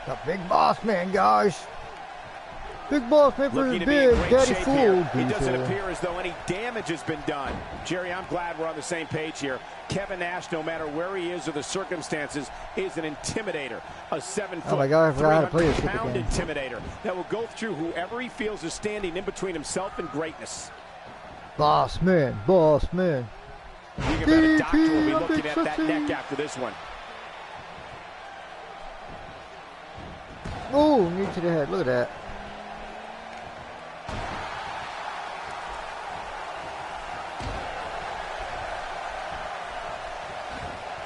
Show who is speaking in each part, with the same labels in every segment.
Speaker 1: The big boss man, guys. Big boss man for his big daddy fool.
Speaker 2: It doesn't appear as though any damage has been done. Jerry, I'm glad we're on the same page here. Kevin Nash, no matter where he is or the circumstances, is an intimidator. A 7 foot,
Speaker 1: oh my God, I forgot how to play this
Speaker 2: pound
Speaker 1: again.
Speaker 2: intimidator that will go through whoever he feels is standing in between himself and greatness.
Speaker 1: Boss man, boss man.
Speaker 2: You can bet a doctor will be looking at that neck after this one.
Speaker 1: Oh, knee to the head. Look at that.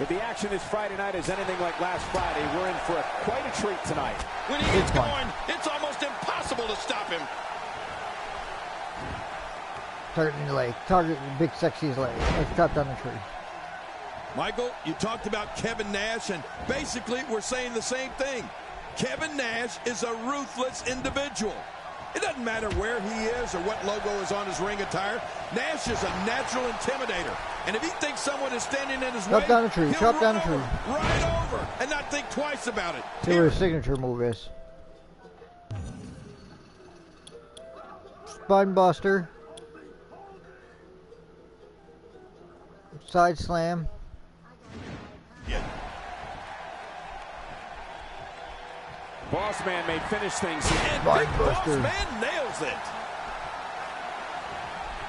Speaker 2: If the action this Friday night is anything like last Friday, we're in for quite a treat tonight.
Speaker 3: When he gets going, it's almost impossible to stop him.
Speaker 1: Target in the leg. Target the big sexy's leg. Let's chop down the tree.
Speaker 3: Michael, you talked about Kevin Nash, and basically we're saying the same thing. Kevin Nash is a ruthless individual. It doesn't matter where he is or what logo is on his ring attire. Nash is a natural intimidator. And if he thinks someone is standing in his way,
Speaker 1: chop down the tree, chop down the tree.
Speaker 3: Right over, and not think twice about it.
Speaker 1: See what his signature move is. Spine buster. Side slam.
Speaker 3: Yeah.
Speaker 2: Boss Man may finish things.
Speaker 3: And
Speaker 1: Spine
Speaker 3: Big Boss
Speaker 1: buster.
Speaker 3: Man nails it.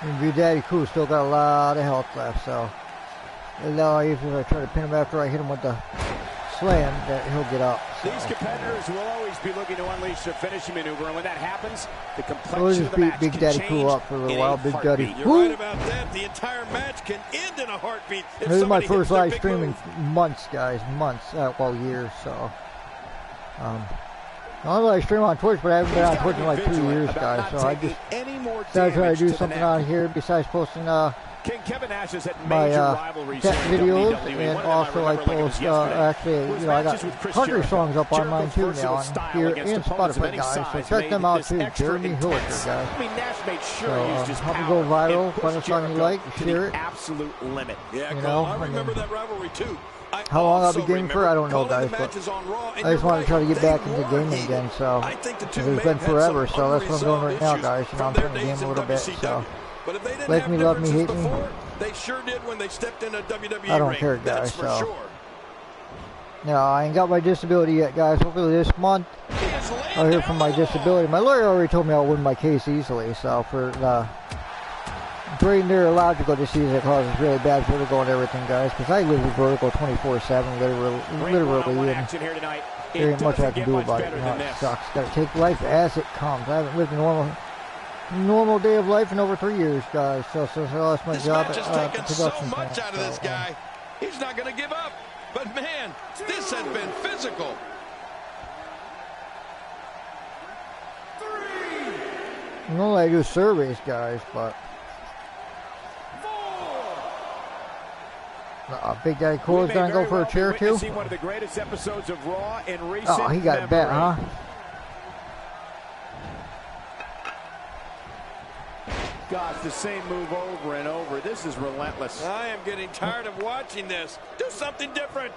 Speaker 1: And Big Daddy Cool still got a lot of health left, so now if I try to pin him after I hit him with the slam, that he'll get up. So.
Speaker 2: These competitors will always be looking to unleash their finishing maneuver, and when that happens, the
Speaker 1: So we'll
Speaker 2: complexion
Speaker 1: just
Speaker 2: of the
Speaker 1: beat
Speaker 2: match
Speaker 1: Big
Speaker 2: can
Speaker 1: Daddy
Speaker 2: change
Speaker 1: Cool up for a little
Speaker 2: in
Speaker 1: while.
Speaker 2: a
Speaker 1: Big
Speaker 2: heartbeat.
Speaker 1: Daddy
Speaker 3: You're
Speaker 1: Cool.
Speaker 3: right about that. The entire match can end in a heartbeat. If
Speaker 1: This is my
Speaker 3: somebody
Speaker 1: first
Speaker 3: hits their
Speaker 1: live
Speaker 3: big
Speaker 1: stream in
Speaker 3: move.
Speaker 1: months, guys. Months. Well, years, so. I don't really stream on Twitch, but I haven't been on Twitch in like 2 years, guys. So I just started trying to do something on here besides posting
Speaker 2: Kevin Nash has had
Speaker 1: my
Speaker 2: major rivalries
Speaker 1: tech
Speaker 2: in
Speaker 1: videos,
Speaker 2: WWE.
Speaker 1: and
Speaker 2: One of them
Speaker 1: also I
Speaker 2: remember like it was
Speaker 1: post
Speaker 2: yesterday.
Speaker 1: actually, you know, I got
Speaker 2: Matches with Chris
Speaker 1: country
Speaker 2: Jericho.
Speaker 1: songs up on mine too
Speaker 2: Jericho's
Speaker 1: now,
Speaker 2: versatile style
Speaker 1: and here
Speaker 2: against
Speaker 1: in
Speaker 2: opponents of
Speaker 1: Spotify,
Speaker 2: any
Speaker 1: guys. So
Speaker 2: size
Speaker 1: check
Speaker 2: made
Speaker 1: them out
Speaker 2: this
Speaker 1: too,
Speaker 2: extra
Speaker 1: Jeremy Hilliker,
Speaker 2: intense.
Speaker 1: guys.
Speaker 2: I mean, Nash made sure
Speaker 1: So,
Speaker 2: he used his
Speaker 1: help me
Speaker 2: power
Speaker 1: go viral,
Speaker 2: and
Speaker 1: find
Speaker 2: pushed
Speaker 1: us on
Speaker 2: Jericho
Speaker 1: like,
Speaker 2: to
Speaker 1: share
Speaker 2: the
Speaker 1: it.
Speaker 2: absolute limit.
Speaker 3: Yeah,
Speaker 1: You
Speaker 3: Cole,
Speaker 1: know,
Speaker 3: I
Speaker 1: and
Speaker 3: remember
Speaker 1: then-
Speaker 3: that rivalry too.
Speaker 1: How long I'll be
Speaker 3: also
Speaker 1: gaming for, I don't know,
Speaker 3: calling
Speaker 1: guys,
Speaker 3: the
Speaker 1: but
Speaker 3: matches on Raw, and
Speaker 1: I just
Speaker 3: you're
Speaker 1: want to try to
Speaker 3: right,
Speaker 1: get back
Speaker 3: they
Speaker 1: into
Speaker 3: were
Speaker 1: gaming
Speaker 3: heated.
Speaker 1: again, so
Speaker 3: I think the two
Speaker 1: it's
Speaker 3: may
Speaker 1: been
Speaker 3: have had
Speaker 1: forever,
Speaker 3: some
Speaker 1: so that's what I'm doing right now,
Speaker 3: unresolved
Speaker 1: guys, and I'm
Speaker 3: issues
Speaker 1: playing the
Speaker 3: from
Speaker 1: game a
Speaker 3: their
Speaker 1: little bit,
Speaker 3: days in
Speaker 1: so
Speaker 3: But if they didn't
Speaker 1: like
Speaker 3: have
Speaker 1: me, love me,
Speaker 3: differences
Speaker 1: hate me.
Speaker 3: before, they sure did when they stepped in a WWE
Speaker 1: I don't
Speaker 3: ring.
Speaker 1: care,
Speaker 3: That's
Speaker 1: guys,
Speaker 3: for
Speaker 1: so.
Speaker 3: sure.
Speaker 1: no, I ain't got my disability yet, guys. Hopefully this month
Speaker 3: He is laying
Speaker 1: I'll hear
Speaker 3: down
Speaker 1: from
Speaker 3: the
Speaker 1: my
Speaker 3: law.
Speaker 1: disability. My lawyer already told me I'll win my case easily, so for the brain neurological disease that causes really bad vertigo and everything, guys, because I live with vertigo 24/7, literally, and
Speaker 2: Action here tonight.
Speaker 1: there ain't much I can do about it. You know, it sucks. Gotta take life as it comes. I haven't lived a normal day of life in over 3 years, guys. So I lost my
Speaker 3: This
Speaker 1: job
Speaker 3: match
Speaker 1: at
Speaker 3: has taken so
Speaker 1: production
Speaker 3: much
Speaker 1: plant,
Speaker 3: out of this
Speaker 1: so,
Speaker 3: guy. He's not going to give up. But man, this has been physical.
Speaker 1: normally I do surveys, guys, but Big Daddy Cool is gonna go for a chair too.
Speaker 2: One of the greatest episodes of Raw in recent
Speaker 1: Oh, he got it bet, huh?
Speaker 2: God, the same move over and over. This is relentless.
Speaker 3: I am getting tired of watching this. Do something different.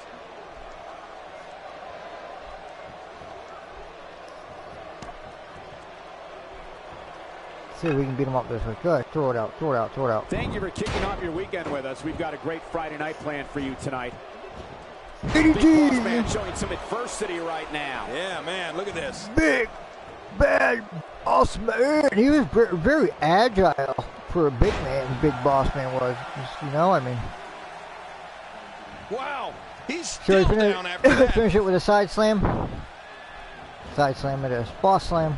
Speaker 1: See if we can beat him up this way. Good. Throw it out. Throw it out. Throw it out.
Speaker 2: Thank you for kicking off your weekend with us. We've got a great Friday night planned for you tonight. Big Boss Man showing some adversity right now.
Speaker 3: Yeah, man, look at this.
Speaker 1: Big, bad boss man. He was very agile for a big man. Big Boss Man was. You know, I mean.
Speaker 3: Wow, he's
Speaker 1: Should
Speaker 3: still
Speaker 1: I
Speaker 3: down after that.
Speaker 1: finish it with a side slam? Side slam it is. Boss slam.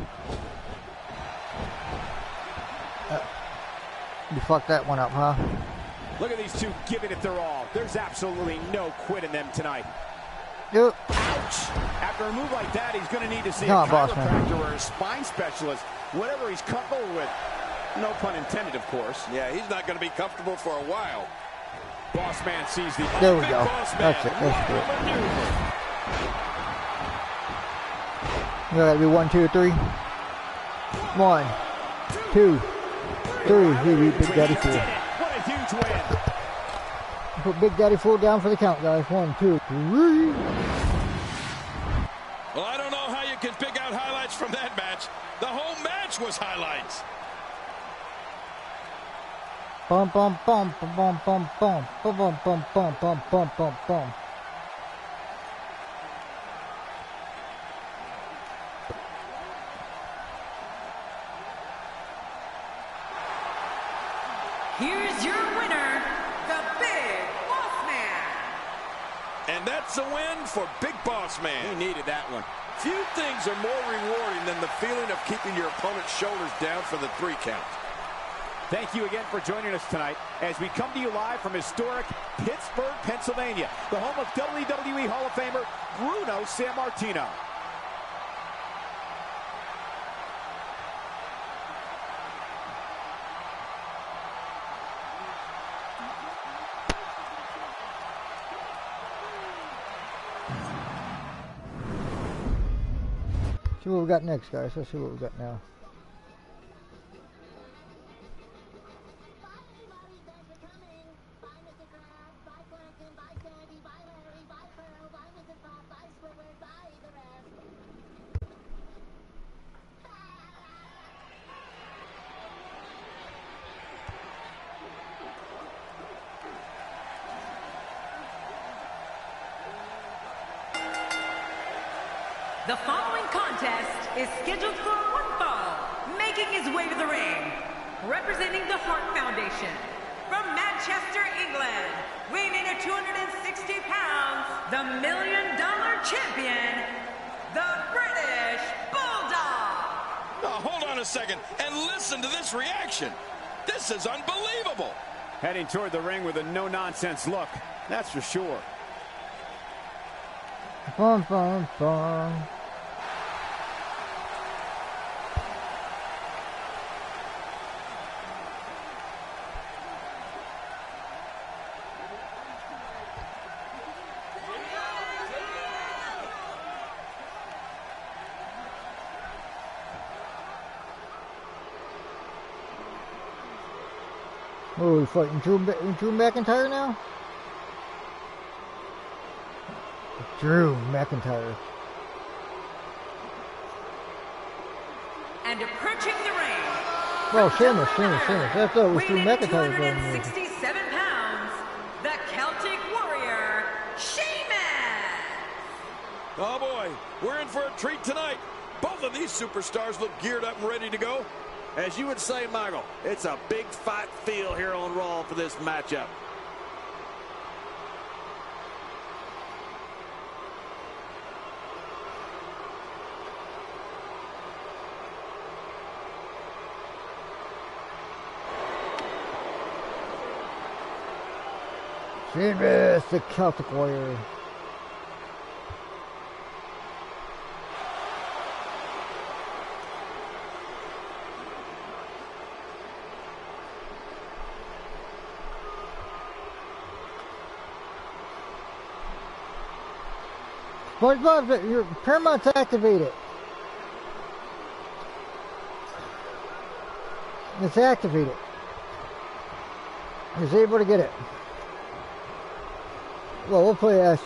Speaker 1: You fucked that one up, huh?
Speaker 2: Look at these two giving it their all. There's absolutely no quit in them tonight.
Speaker 1: Yep.
Speaker 2: Ouch! After a move like that, he's going to need to see
Speaker 1: Come
Speaker 2: a
Speaker 1: on, boss man.
Speaker 2: chiropractor or a spine specialist. Whatever he's comfortable with. No pun intended, of course.
Speaker 3: Yeah, he's not going to be comfortable for a while.
Speaker 2: Boss Man sees the...
Speaker 1: There we
Speaker 3: Big
Speaker 1: go.
Speaker 3: Boss Man.
Speaker 1: That's it. That's
Speaker 3: What a maneuver.
Speaker 1: it. You gotta do 1, 2, 3. 1, 2, 3. He beat Big Daddy Fool.
Speaker 2: What a huge win.
Speaker 1: Put Big Daddy Fool down for the count, guys. 1, 2, 3.
Speaker 3: Well, I don't know man can pick out highlights from that match. The whole match was highlights.
Speaker 1: Bum bum bum bum bum bum bum bum bum bum bum bum bum bum bum.
Speaker 4: Here's your winner, the Big Boss Man.
Speaker 3: And that's a win for Big Boss Man.
Speaker 2: He needed that one.
Speaker 3: Few things are more rewarding than the feeling of keeping your opponent's shoulders down for the 3 count.
Speaker 2: Thank you again for joining us tonight as we come to you live from historic Pittsburgh, Pennsylvania, the home of WWE Hall of Famer Bruno Sammartino.
Speaker 1: See what we got next, guys. Let's see what we got now.
Speaker 4: The following contest is scheduled for one fall, making his way to the ring, representing the Hart Foundation, from Manchester, England, weighing in at 260 pounds, the $1 Million Champion, the British Bulldog.
Speaker 3: Now, hold on a second and listen to this reaction. This is unbelievable.
Speaker 2: Heading toward the ring with a no-nonsense look, that's for sure.
Speaker 1: Bum bum bum. Oh, we're fighting Drew McIntyre now? Drew McIntyre.
Speaker 4: And approaching the ring.
Speaker 1: Oh, Sheamus. I thought it was Drew McIntyre.
Speaker 4: 267 pounds, the Celtic Warrior, Sheamus.
Speaker 3: Oh boy, we're in for a treat tonight. Both of these superstars look geared up and ready to go.
Speaker 5: As you would say, Michael, it's a big fight feel here on Raw for this matchup.
Speaker 1: Sheamus, the Celtic Warrior. SpongeBob, your Paramount's activated. It's activated. He's able to get it. Well, we'll play as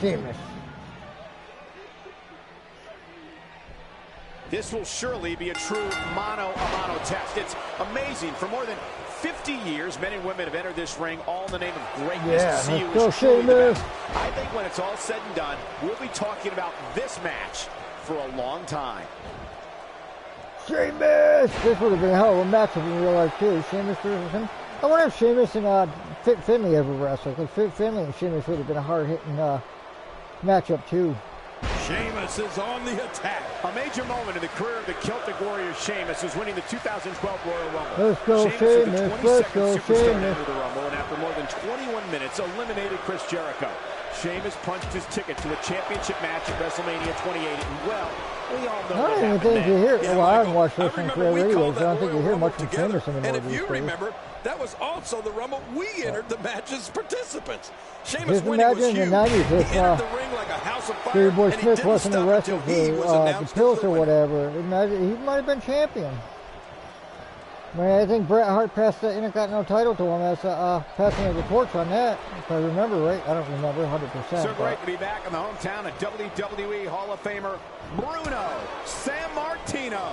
Speaker 1: Sheamus.
Speaker 2: This will surely be a true mano-a-mano test. It's amazing. For more than 50 years, men and women have entered this ring all in the name of greatness.
Speaker 1: Yeah,
Speaker 2: To see
Speaker 1: let's
Speaker 2: who
Speaker 1: go,
Speaker 2: is truly the
Speaker 1: Sheamus.
Speaker 2: best. I think when it's all said and done, we'll be talking about this match for a long time.
Speaker 1: Sheamus! This would have been a hell of a matchup in real life, too. Sheamus versus him. I wonder if Sheamus and Finlay ever wrestled. Because Finlay and Sheamus would have been a hard-hitting matchup, too.
Speaker 3: Sheamus is on the attack.
Speaker 2: A major moment in the career of the Celtic Warrior Sheamus was winning the 2012 Royal Rumble.
Speaker 1: Let's go,
Speaker 2: Sheamus was the
Speaker 1: Sheamus.
Speaker 2: 22nd
Speaker 1: Let's go,
Speaker 2: superstar to
Speaker 1: Sheamus.
Speaker 2: enter the Rumble, and after more than 21 minutes, eliminated Chris Jericho. Sheamus punched his ticket to a championship match at WrestleMania 28, and well, we all know
Speaker 1: I
Speaker 2: what
Speaker 1: don't even
Speaker 2: happened
Speaker 1: think you
Speaker 2: then.
Speaker 1: hear.
Speaker 3: Yeah,
Speaker 1: Well, I haven't
Speaker 3: Michael,
Speaker 1: watched
Speaker 3: I
Speaker 1: wrestling
Speaker 3: remember
Speaker 1: forever
Speaker 3: we
Speaker 1: anyway,
Speaker 3: called
Speaker 1: so I don't
Speaker 3: that
Speaker 1: think you
Speaker 3: Royal
Speaker 1: hear
Speaker 3: Rumble
Speaker 1: much from
Speaker 3: together.
Speaker 1: Sheamus anymore
Speaker 3: And if
Speaker 1: these
Speaker 3: you
Speaker 1: days.
Speaker 3: remember, that was also the Rumble we entered the match's participants. Sheamus
Speaker 1: Just
Speaker 3: winning was
Speaker 1: imagine in
Speaker 3: huge.
Speaker 1: the 90s
Speaker 3: He
Speaker 1: if,
Speaker 3: entered the ring like a house of fire,
Speaker 1: Davey Boy
Speaker 3: and he
Speaker 1: Smith
Speaker 3: didn't
Speaker 1: wasn't
Speaker 3: stop
Speaker 1: arrested
Speaker 3: until he was
Speaker 1: for the
Speaker 3: announced as
Speaker 1: pills
Speaker 3: the
Speaker 1: or
Speaker 3: winner.
Speaker 1: whatever. Imagine, he might have been champion. Man, I think Bret Hart passed the Intercontinental title to him as passing of the torch on that, if I remember right. I don't remember 100%.
Speaker 2: So great to be back in the hometown of WWE Hall of Famer Bruno Sammartino.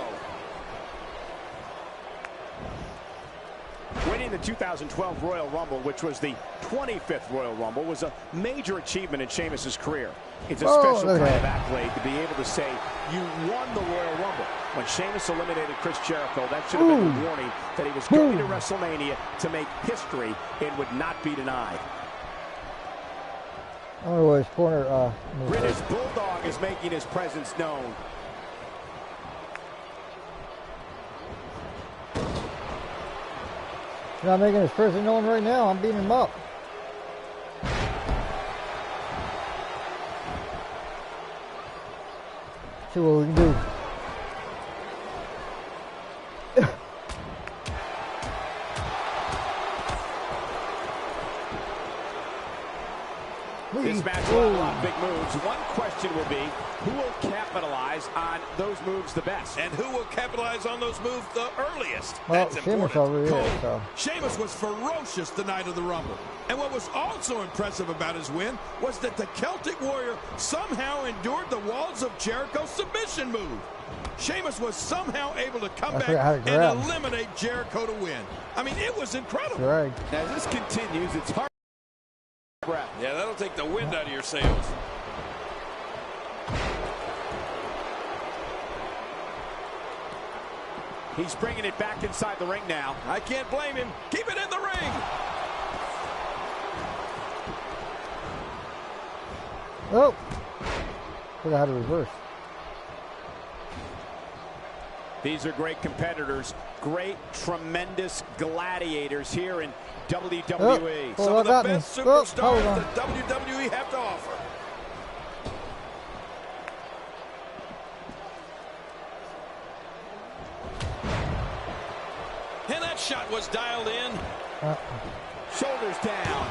Speaker 2: Winning the 2012 Royal Rumble, which was the 25th Royal Rumble, was a major achievement in Sheamus' career. It's a special kind of accolade to be able to say you won the Royal Rumble. When Sheamus eliminated Chris Jericho, that should have been a warning that he was going to WrestleMania to make history and would not be denied.
Speaker 1: I don't know where his corner.
Speaker 2: British Bulldog is making his presence known.
Speaker 1: He's not making his presence known right now. I'm beating him up. See what we can do.
Speaker 2: This match will have a lot of big moves. One question will be, who will capitalize on those moves the best?
Speaker 3: And who will capitalize on those moves the earliest?
Speaker 1: Well,
Speaker 3: That's
Speaker 1: Sheamus
Speaker 3: important.
Speaker 1: already is, so.
Speaker 3: Sheamus was ferocious the night of the Rumble. And what was also impressive about his win was that the Celtic Warrior somehow endured the Walls of Jericho submission move. Sheamus was somehow able to come back and eliminate Jericho to win. I mean, it was incredible.
Speaker 1: Right.
Speaker 2: As this continues, it's hard. Breath.
Speaker 3: Yeah, that'll take the wind out of your sails.
Speaker 2: He's bringing it back inside the ring now.
Speaker 3: I can't blame him. Keep it in the ring.
Speaker 1: Oh! Forgot how to reverse.
Speaker 2: These are great competitors, great, tremendous gladiators here in WWE.
Speaker 1: Oh,
Speaker 3: some of the best superstars
Speaker 1: that
Speaker 3: WWE have to offer. And that shot was dialed in.
Speaker 2: Shoulders down.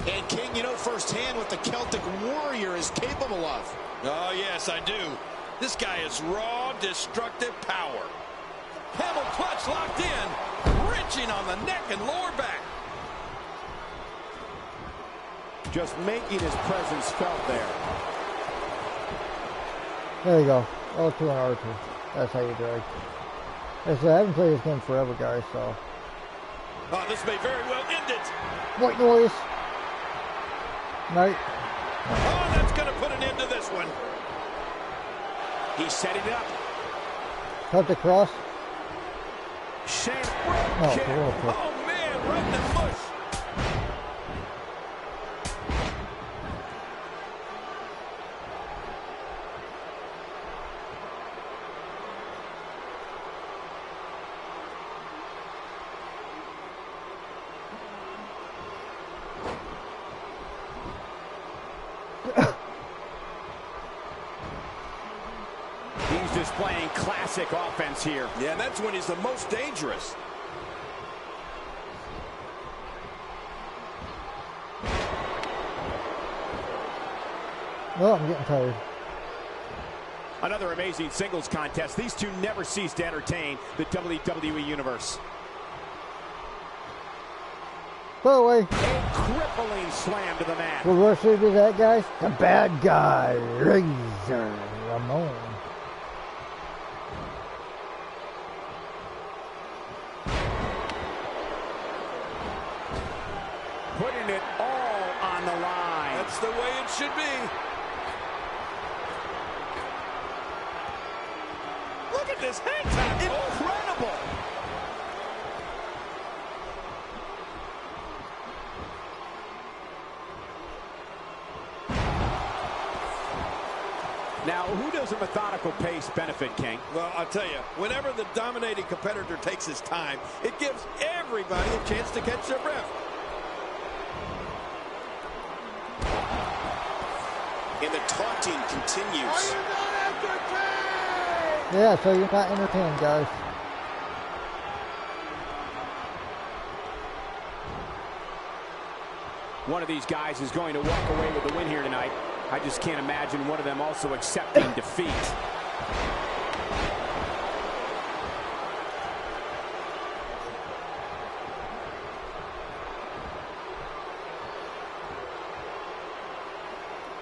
Speaker 5: And King, you know firsthand what the Celtic Warrior is capable of.
Speaker 3: Oh, yes, I do. This guy is raw, destructive power. Camel clutch locked in, wrenching on the neck and lower back.
Speaker 2: Just making his presence felt there.
Speaker 1: There you go. L2 and R2. That's how you drag. I haven't played this game forever, guys, so.
Speaker 3: Oh, this may very well end it.
Speaker 1: White noise. Night.
Speaker 3: Oh, that's going to put an end to this one.
Speaker 2: He's setting it up.
Speaker 1: Cut the cross.
Speaker 2: Sheamus.
Speaker 1: Oh,
Speaker 2: Kick.
Speaker 3: Oh, man, right in the mush.
Speaker 2: He's displaying classic offense here.
Speaker 3: Yeah, that's when he's the most dangerous.
Speaker 1: Oh, I'm getting tired.
Speaker 2: Another amazing singles contest. These two never cease to entertain the WWE Universe.
Speaker 1: Go away.
Speaker 2: A crippling slam to the mat.
Speaker 1: What wrestler did that, guys? The bad guy, Razor Ramon.
Speaker 2: Putting it all on the line.
Speaker 3: That's the way it should be. Look at this hang time.
Speaker 2: Incredible. Now, who does a methodical pace benefit, King?
Speaker 3: Well, I'll tell you, whenever the dominating competitor takes his time, it gives everybody a chance to catch their breath.
Speaker 5: And the taunting continues.
Speaker 1: Yeah, so you're not entertained, guys.
Speaker 2: One of these guys is going to walk away with the win here tonight. I just can't imagine one of them also accepting defeat.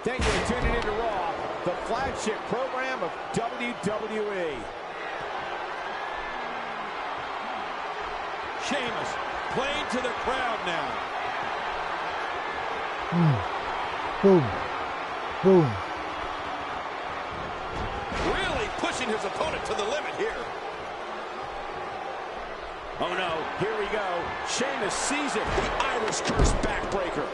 Speaker 2: Thank you for tuning in to Raw, the flagship program of WWE.
Speaker 3: Sheamus playing to the crowd now.
Speaker 1: Boom. Boom.
Speaker 3: Really pushing his opponent to the limit here.
Speaker 2: Oh no, here we go. Sheamus sees it. The Irish Curse backbreaker.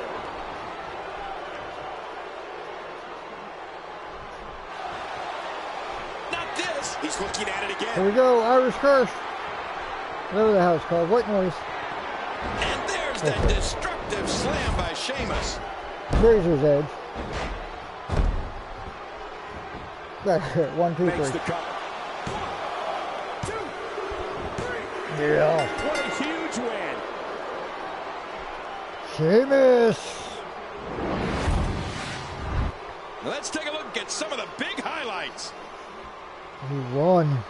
Speaker 3: Not this.
Speaker 2: He's looking at it again.
Speaker 1: Here we go, Irish Curse. Whatever the hell it's called. White noise.
Speaker 3: And there's that destructive slam by Sheamus.
Speaker 1: Razor's Edge. 1, 2, 3.
Speaker 2: Makes the cover. 1, 2, 3.
Speaker 1: Yeah.
Speaker 2: What a huge win.
Speaker 1: Sheamus.
Speaker 3: Let's take a look at some of the big highlights.
Speaker 1: He won.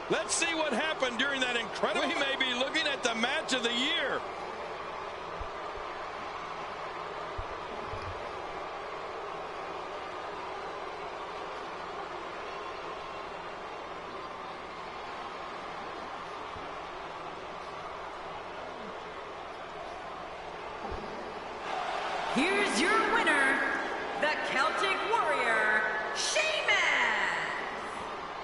Speaker 3: Let's see what happened during that incredible. We may be looking at the match of the year.
Speaker 4: Here's your winner, the Celtic Warrior, Sheamus.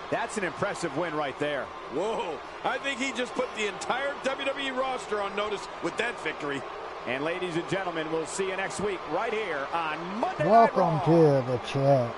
Speaker 2: That's an impressive win right there.
Speaker 3: Whoa, I think he just put the entire WWE roster on notice with that victory.
Speaker 2: And ladies and gentlemen, we'll see you next week right here on Monday Night
Speaker 1: Welcome
Speaker 2: Raw.
Speaker 1: to the chat.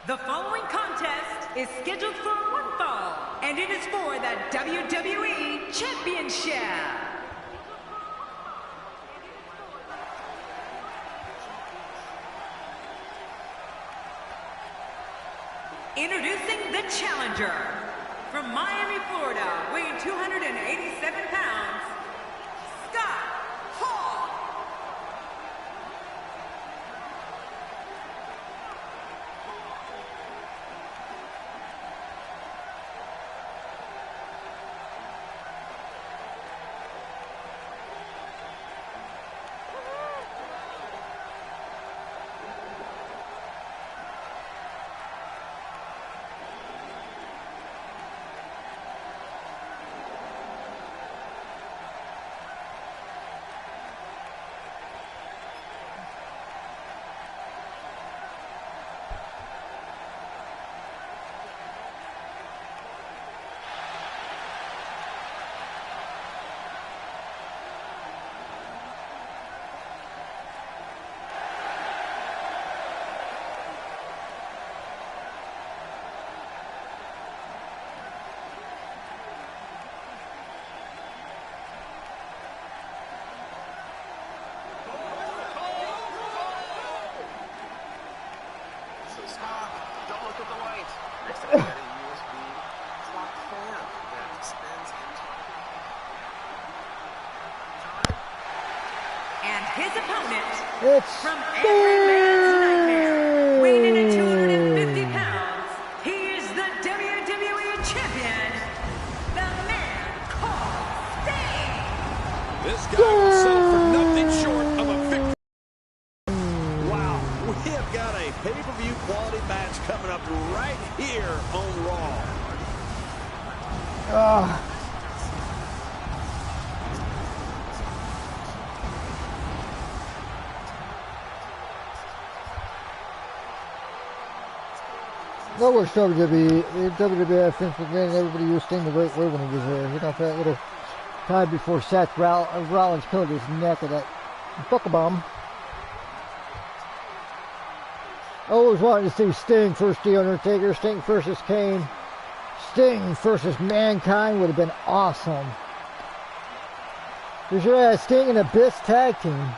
Speaker 4: The following contest is scheduled for one fall, and it is for the WWE Championship. Introducing the challenger, from Miami, Florida, weighing 287 pounds, Scott Hall.
Speaker 5: Don't look at the light. Next time you get a USB clock fan that spins
Speaker 4: And his opponent,
Speaker 1: It's
Speaker 4: from every man's nightmare, weighing in at 250 pounds, he is the WWE Champion, the man called Sting.
Speaker 3: This guy will settle for nothing short of a victory.
Speaker 5: Wow, we have got a pay-per-view quality match coming up right here on Raw.
Speaker 1: I wish WWF Vince McMahon, everybody used Sting the right way when he was there. You know, for that little time before Seth Rollins killed his neck with that buckle bomb. I always wanted to see Sting versus The Undertaker, Sting versus Kane. Sting versus Mankind would have been awesome. We should have Sting and Abyss tag team.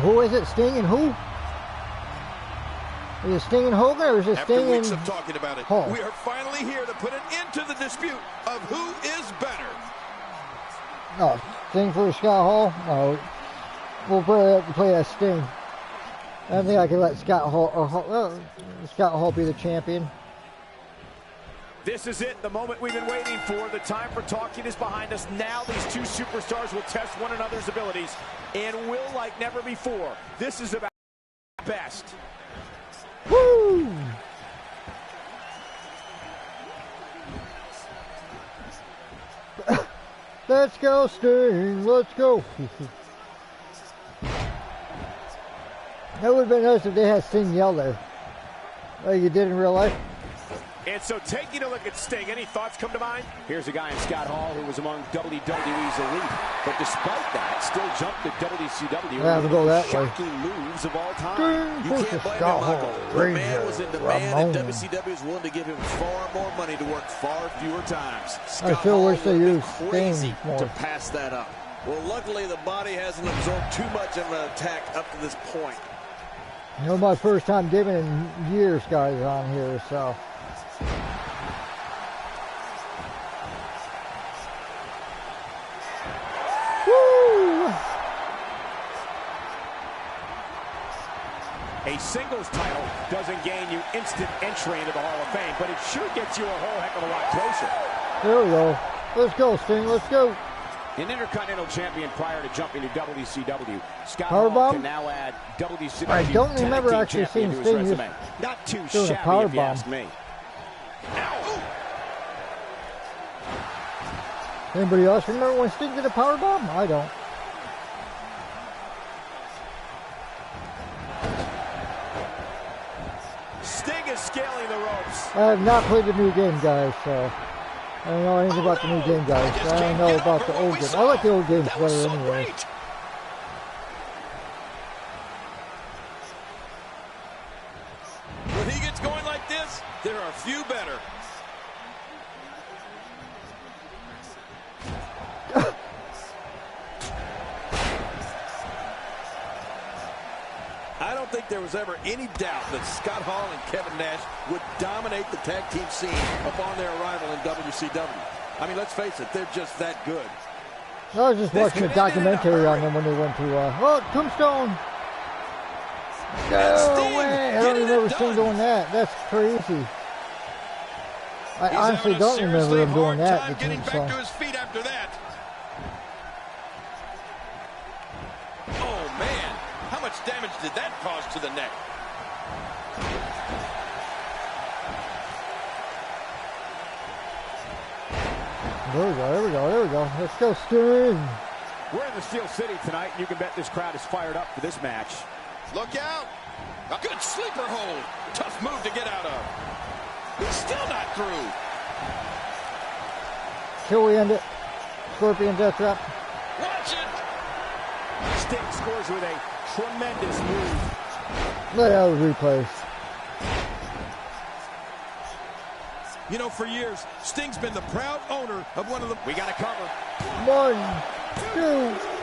Speaker 1: Who is it? Sting and who? Is it Sting and Hogan, or is it Sting and...
Speaker 3: After weeks of talking about it,
Speaker 1: Hulk?
Speaker 3: we are finally here to put an end to the dispute of who is better.
Speaker 1: No, Sting for Scott Hall? No, we'll probably have to play as Sting. I don't think I can let Scott Hall be the champion.
Speaker 2: This is it, the moment we've been waiting for. The time for talking is behind us. Now these two superstars will test one another's abilities and will like never before. This is about best.
Speaker 1: Woo! Let's go, Sting. Let's go. That would have been nice if they had Sting yell there. Like you did in real life.
Speaker 2: And so taking a look at Sting, any thoughts come to mind? Here's a guy in Scott Hall who was among WWE's elite, but despite that, still jumped to WCW.
Speaker 1: Yeah, go that way.
Speaker 2: Shocking moves of all time.
Speaker 5: You can't blame him, Michael. The man was in demand, and WCW is willing to give him far more money to work far fewer times.
Speaker 1: I still wish they used
Speaker 5: crazy
Speaker 1: Sting more
Speaker 5: to pass that up. Well, luckily the body hasn't absorbed too much of an attack up to this point.
Speaker 1: You know, my first time giving in years, guys, on here, so. Woo!
Speaker 2: A singles title doesn't gain you instant entry into the Hall of Fame, but it sure gets you a whole heck of a lot closer.
Speaker 1: There we go. Let's go, Sting. Let's go.
Speaker 2: An Intercontinental Champion prior to jumping to WCW. Scott
Speaker 1: Powerbomb?
Speaker 2: Hall can now add WCW.
Speaker 1: I don't remember actually seeing Sting just
Speaker 2: not too
Speaker 1: doing a
Speaker 2: shabby if you
Speaker 1: powerbomb.
Speaker 2: ask me. Ow.
Speaker 1: Anybody else remember when Sting did a powerbomb? I don't.
Speaker 2: Sting is scaling the ropes.
Speaker 1: I have not played the new game, guys, so I don't know anything about the new game, guys. I don't know about the old game. I like the old games better anyway.
Speaker 3: When he gets going like this, there are few better. I don't think there was ever any doubt that Scott Hall and Kevin Nash would dominate the tag team scene upon their arrival in WCW. I mean, let's face it, they're just that good.
Speaker 1: I was just watching a documentary on them when they went to, Tombstone. No way. I don't remember Sting doing that. That's crazy. I honestly don't remember him doing that.
Speaker 3: Getting back to his feet after that. Oh, man. How much damage did that cause to the neck?
Speaker 1: There we go, there we go, there we go. Let's go, Sting.
Speaker 2: We're in the Steel City tonight. You can bet this crowd is fired up for this match.
Speaker 3: Look out. A good sleeper hold. Tough move to get out of. He's still not through.
Speaker 1: Till we end it. Scorpion Death Trap.
Speaker 3: Watch it.
Speaker 2: Sting scores with a tremendous move.
Speaker 1: Let out replays.
Speaker 3: You know, for years, Sting's been the proud owner of one of the...
Speaker 2: We got to cover.
Speaker 1: 1, 2.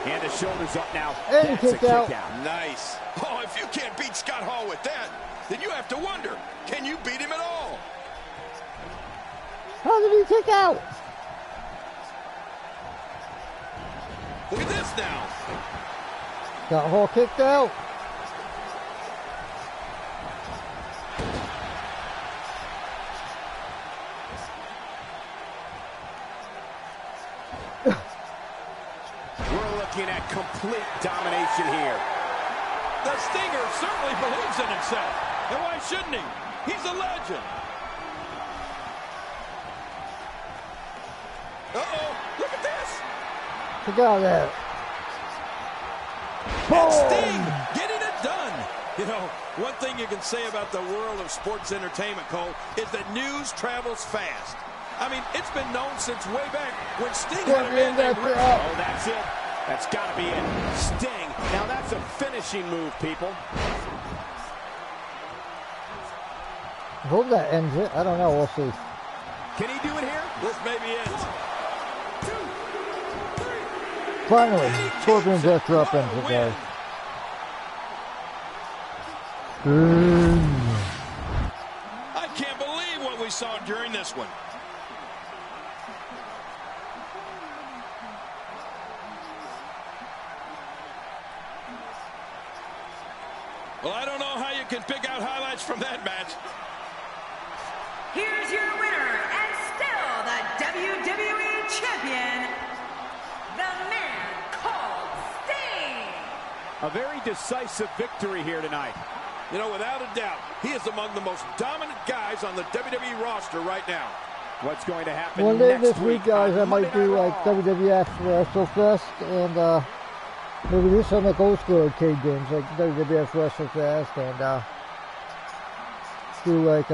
Speaker 2: And the shoulders up now.
Speaker 1: And
Speaker 2: that's
Speaker 1: kick
Speaker 2: a
Speaker 1: out.
Speaker 2: kick out.
Speaker 3: Nice. Oh, if you can't beat Scott Hall with that, then you have to wonder, can you beat him at all?
Speaker 1: How did he kick out?
Speaker 3: Look at this now.
Speaker 1: Got Hall kicked out.
Speaker 2: We're looking at complete domination here.
Speaker 3: The Stinger certainly believes in himself. And why shouldn't he? He's a legend. Uh-oh, look at this.
Speaker 1: Look at that.
Speaker 3: And Sting getting it done. You know, one thing you can say about the world of sports entertainment, Cole, is that news travels fast. I mean, it's been known since way back when Sting had a man named Rick.
Speaker 2: Oh, that's it. That's got to be it. Sting. Now that's a finishing move, people.
Speaker 1: I hope that ends it. I don't know. We'll see.
Speaker 2: Can he do it here?
Speaker 3: This may be it.
Speaker 1: Finally, Scorpion's Death Drop ends it, guys.
Speaker 3: I can't believe what we saw during this one. Well, I don't know how you can pick out highlights from that match.
Speaker 4: Here's your winner, and still the WWE Champion, the man called Sting.
Speaker 2: A very decisive victory here tonight.
Speaker 3: You know, without a doubt, he is among the most dominant guys on the WWE roster right now.
Speaker 2: What's going to happen
Speaker 1: one day
Speaker 2: next
Speaker 1: this week, guys, I might do like WWF WrestleFest, and maybe do some like old school arcade games like WWF WrestleFest, and do like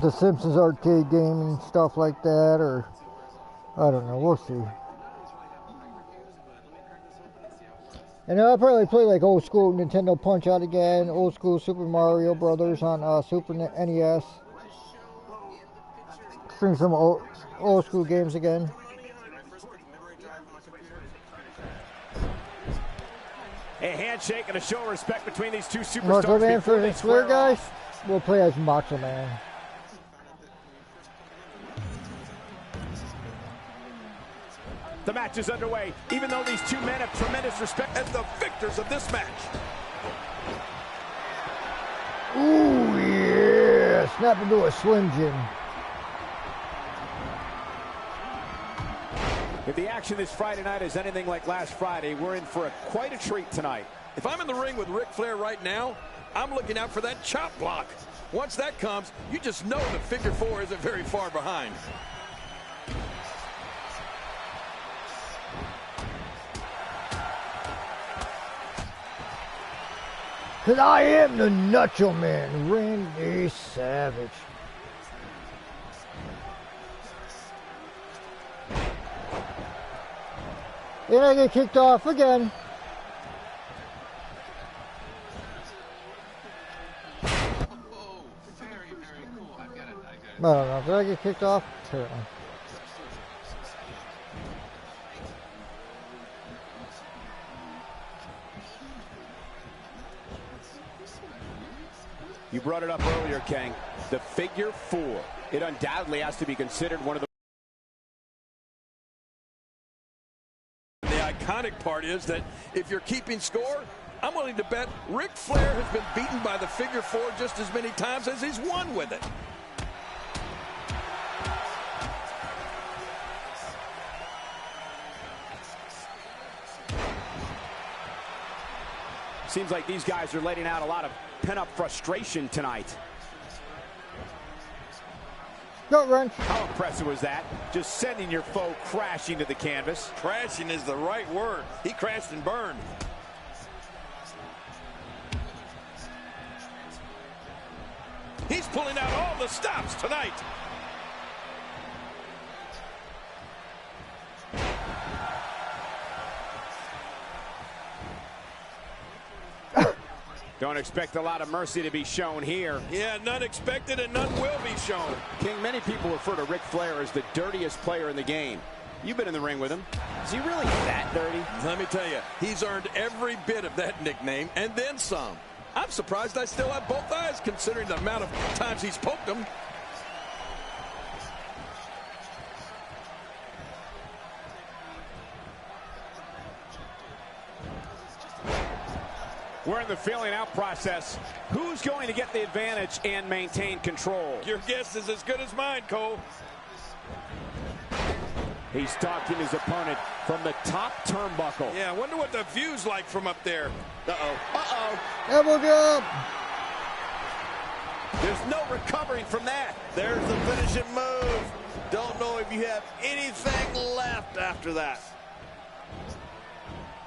Speaker 1: the Simpsons arcade game and stuff like that, or I don't know, we'll see. And I'll probably play like old school Nintendo Punch-Out again, old school Super Mario Brothers on Super NES. Stream some old school games again.
Speaker 2: A handshake and a show of respect between these two superstars.
Speaker 1: Macho Man versus Flair, guys. We'll play as Macho Man.
Speaker 2: The match is underway, even though these two men have tremendous respect
Speaker 3: as the victors of this match.
Speaker 1: Ooh, yeah. Snap into a Slim Jim.
Speaker 2: If the action this Friday night is anything like last Friday, we're in for quite a treat tonight.
Speaker 3: If I'm in the ring with Ric Flair right now, I'm looking out for that chop block. Once that comes, you just know the figure four isn't very far behind.
Speaker 1: Cause I am the Nacho Man, Randy Savage. And I get kicked off again.
Speaker 6: Oh, very, very cool. I got it.
Speaker 1: I don't know, did I get kicked off? Apparently.
Speaker 2: You brought it up earlier, King. The figure four. It undoubtedly has to be considered one of the...
Speaker 3: The iconic part is that if you're keeping score, I'm willing to bet Ric Flair has been beaten by the figure four just as many times as he's won with it.
Speaker 2: Seems like these guys are letting out a lot of pent-up frustration tonight.
Speaker 1: Gut wrench.
Speaker 2: How impressive was that? Just sending your foe crashing to the canvas.
Speaker 3: Crashing is the right word. He crashed and burned. He's pulling out all the stops tonight.
Speaker 2: Don't expect a lot of mercy to be shown here.
Speaker 3: Yeah, none expected and none will be shown.
Speaker 2: King, many people refer to Ric Flair as the dirtiest player in the game. You've been in the ring with him. Is he really that dirty?
Speaker 3: Let me tell you, he's earned every bit of that nickname and then some. I'm surprised I still have both eyes considering the amount of times he's poked them.
Speaker 2: We're in the feeling out process. Who's going to get the advantage and maintain control?
Speaker 3: Your guess is as good as mine, Cole.
Speaker 2: He's stalking his opponent from the top turnbuckle.
Speaker 3: Yeah, I wonder what the view's like from up there.
Speaker 5: Uh-oh. Uh-oh.
Speaker 1: Elbow drop.
Speaker 5: There's no recovering from that. There's the finishing move. Don't know if you have anything left after that.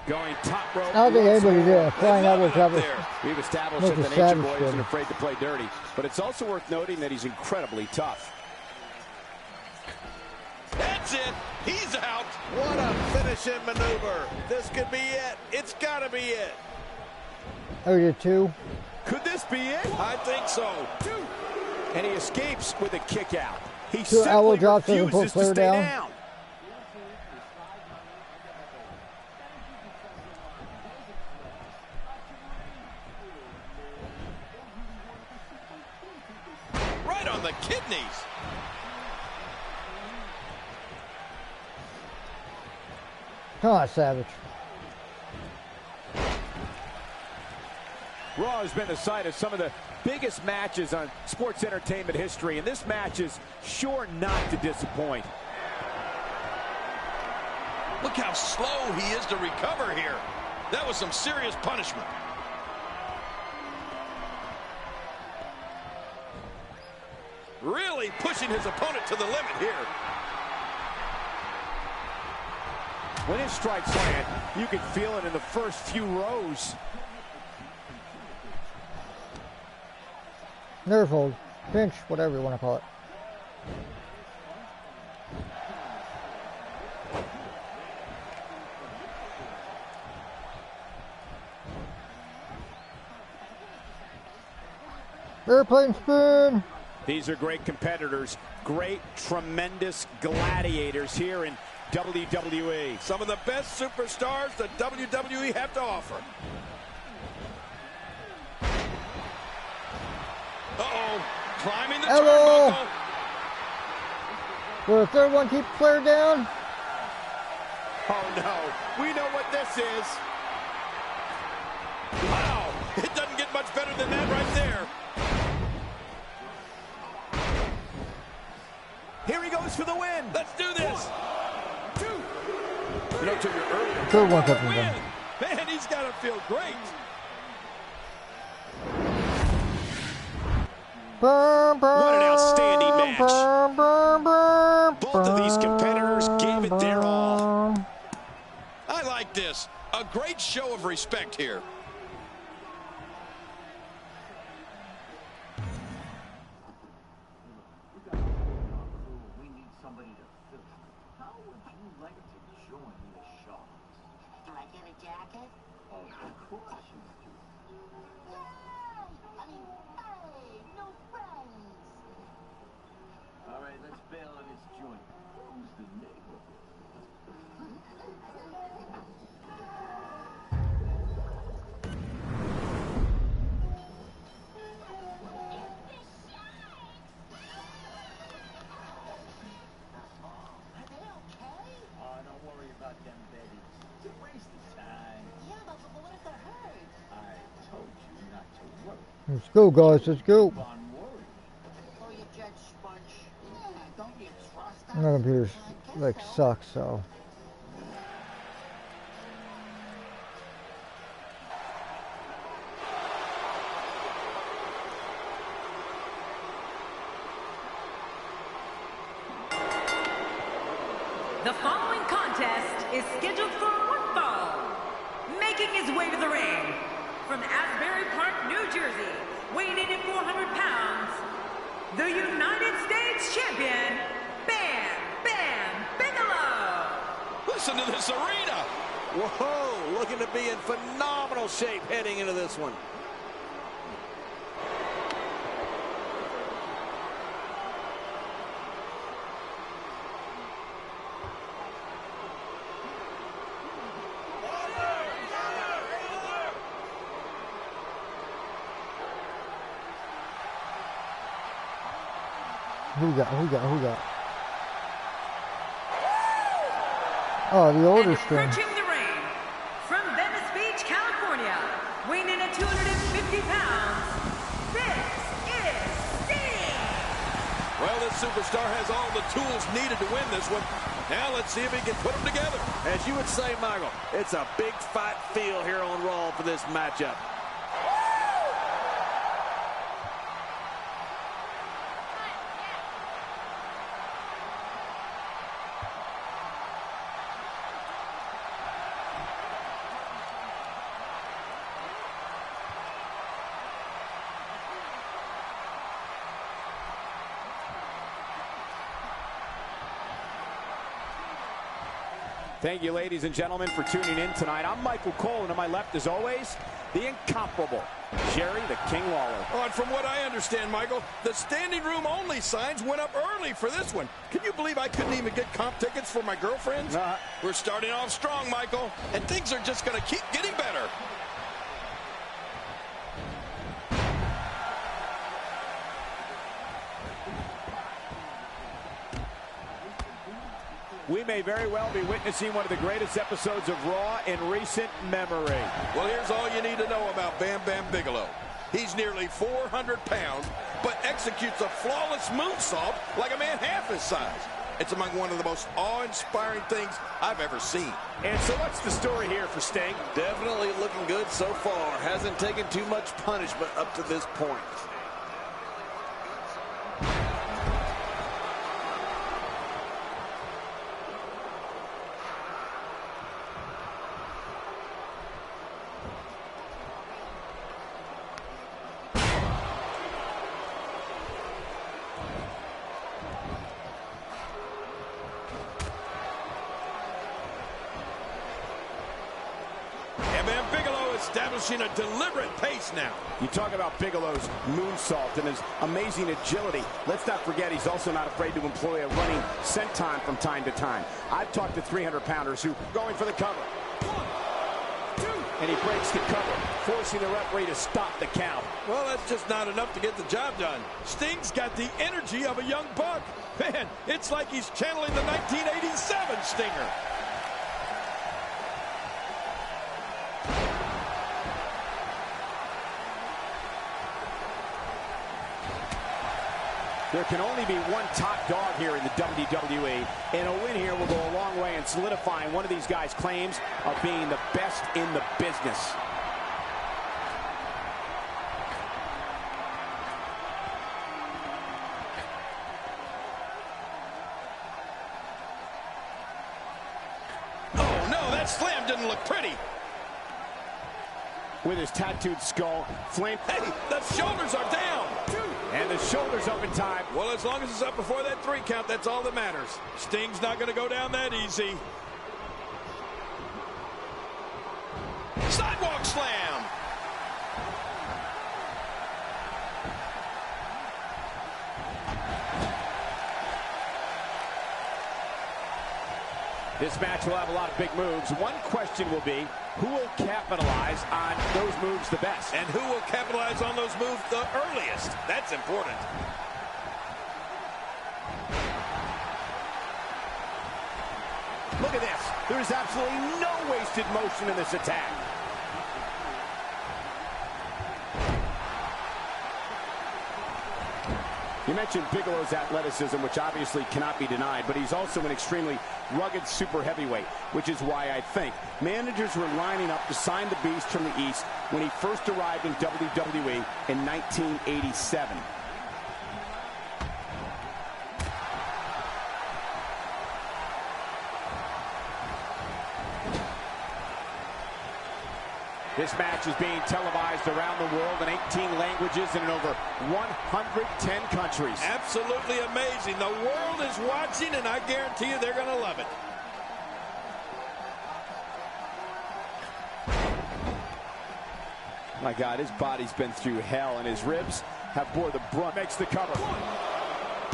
Speaker 2: Going top rope.
Speaker 1: I don't think anybody did a flying elbow drop.
Speaker 2: We've established that the Nature Boy isn't afraid to play dirty, but it's also worth noting that he's incredibly tough.
Speaker 3: That's it. He's out.
Speaker 5: What a finishing maneuver. This could be it. It's got to be it.
Speaker 1: Oh, you two.
Speaker 2: Could this be it?
Speaker 5: I think so.
Speaker 2: And he escapes with a kick out. He
Speaker 1: Two elbow drops
Speaker 2: simply
Speaker 1: and pull
Speaker 2: refuses to
Speaker 1: Flair
Speaker 2: stay
Speaker 1: down.
Speaker 2: down.
Speaker 3: Right on the kidneys.
Speaker 1: Come on, Savage.
Speaker 2: Raw has been the site of some of the biggest matches on sports entertainment history, and this match is sure not to disappoint.
Speaker 3: Look how slow he is to recover here. That was some serious punishment. Really pushing his opponent to the limit here.
Speaker 2: When his strikes land, you can feel it in the first few rows.
Speaker 1: Nerve hold. Pinch, whatever you want to call it. Airplane spin.
Speaker 2: These are great competitors, great, tremendous gladiators here in WWE.
Speaker 3: Some of the best superstars that WWE have to offer. Uh-oh, climbing the turnbuckle.
Speaker 1: Will the third one keep Flair down?
Speaker 2: Oh no, we know what this is.
Speaker 3: Wow, it doesn't get much better than that right there.
Speaker 2: Here he goes for the win.
Speaker 3: Let's do this.
Speaker 2: 1, 2. You know, to your earlier
Speaker 1: Third one comes
Speaker 3: win.
Speaker 1: in.
Speaker 3: Man, he's got to feel great.
Speaker 2: What an outstanding match. Both of these competitors gave it their all.
Speaker 3: I like this. A great show of respect here.
Speaker 7: We need somebody to fill it. How would you like to join the Sharks?
Speaker 8: Do I get a jacket?
Speaker 7: Oh, of course you do.
Speaker 8: Yay! I mean, hey, no friends.
Speaker 7: All right, let's bail on this joint. Who's the neighbor?
Speaker 8: Are they okay?
Speaker 7: Oh, don't worry about them, Betty. It's a waste of time.
Speaker 8: Yeah, but what if they're hurt?
Speaker 7: I told you not to worry.
Speaker 1: Let's go, guys. Let's go.
Speaker 7: Keep on worrying.
Speaker 8: Oh, you judge Sponge. Yeah, don't you trust us?
Speaker 1: My computer's
Speaker 8: I guess
Speaker 1: like
Speaker 8: so.
Speaker 1: sucks, so.
Speaker 4: The following contest is scheduled for one fall. Making his way to the ring from Asbury Park, New Jersey, weighing in at 400 pounds, the United States Champion, Bam Bam Bigelow.
Speaker 3: Listen to this arena.
Speaker 5: Whoa, looking to be in phenomenal shape heading into this one.
Speaker 1: Who we got? Oh, the order string.
Speaker 4: Approaching the ring from Venice Beach, California, weighing in at 250 pounds, this is Sting.
Speaker 3: Well, this superstar has all the tools needed to win this one. Now let's see if he can put them together.
Speaker 5: As you would say, Michael, it's a big fight feel here on Raw for this matchup.
Speaker 2: Thank you, ladies and gentlemen, for tuning in tonight. I'm Michael Cole, and to my left, as always, the incomparable Jerry the King Lawler.
Speaker 3: Oh, and from what I understand, Michael, the standing room only signs went up early for this one. Can you believe I couldn't even get comp tickets for my girlfriends? We're starting off strong, Michael, and things are just going to keep getting better.
Speaker 2: We may very well be witnessing one of the greatest episodes of Raw in recent memory.
Speaker 3: Well, here's all you need to know about Bam Bam Bigelow. He's nearly 400 pounds, but executes a flawless moonsault like a man half his size. It's among one of the most awe-inspiring things I've ever seen.
Speaker 2: And so what's the story here for Sting?
Speaker 5: Definitely looking good so far. Hasn't taken too much punishment up to this point.
Speaker 3: Establishing a deliberate pace now.
Speaker 2: You talk about Bigelow's moonsault and his amazing agility. Let's not forget he's also not afraid to employ a running senton from time to time. I've talked to 300-pounders who are going for the cover. 1, 2, and he breaks the cover, forcing the referee to stop the count.
Speaker 3: Well, that's just not enough to get the job done. Sting's got the energy of a young buck. Man, it's like he's channeling the 1987 Stinger.
Speaker 2: There can only be one top dog here in the WWE, and a win here will go a long way in solidifying one of these guys' claims of being the best in the business.
Speaker 3: Oh, no, that slam didn't look pretty.
Speaker 2: With his tattooed skull, Flame...
Speaker 3: Hey, the shoulders are down.
Speaker 2: And the shoulders up in time.
Speaker 3: Well, as long as it's up before that 3 count, that's all that matters. Sting's not going to go down that easy. Sidewalk slam.
Speaker 2: This match will have a lot of big moves. One question will be, who will capitalize on those moves the best?
Speaker 3: And who will capitalize on those moves the earliest? That's important.
Speaker 2: Look at this. There is absolutely no wasted motion in this attack. You mentioned Bigelow's athleticism, which obviously cannot be denied, but he's also an extremely rugged super heavyweight, which is why I think managers were lining up to sign the Beast from the East when he first arrived in WWE in 1987. This match is being televised around the world in 18 languages and in over 110 countries.
Speaker 3: Absolutely amazing. The world is watching, and I guarantee you they're going to love it.
Speaker 2: My God, his body's been through hell, and his ribs have bore the brunt. Makes the cover.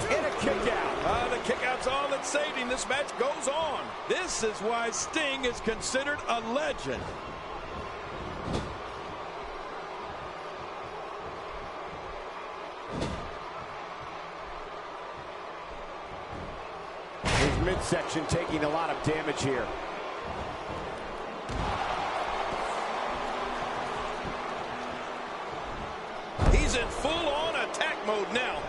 Speaker 2: And a kick out.
Speaker 3: The kick out's all that's saving. This match goes on. This is why Sting is considered a legend.
Speaker 2: His midsection taking a lot of damage here.
Speaker 3: He's in full-on attack mode now.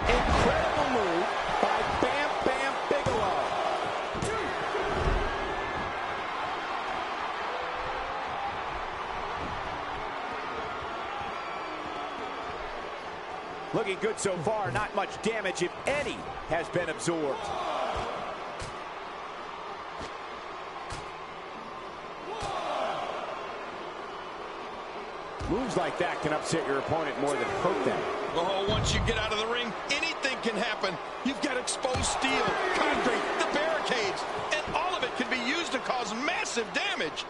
Speaker 2: Incredible move by Bam Bam Bigelow. Looking good so far. Not much damage, if any, has been absorbed. Moves like that can upset your opponent more than hurt them.
Speaker 3: Oh, once you get out of the ring, anything can happen. You've got exposed steel, concrete, the barricades, and all of it can be used to cause massive damage.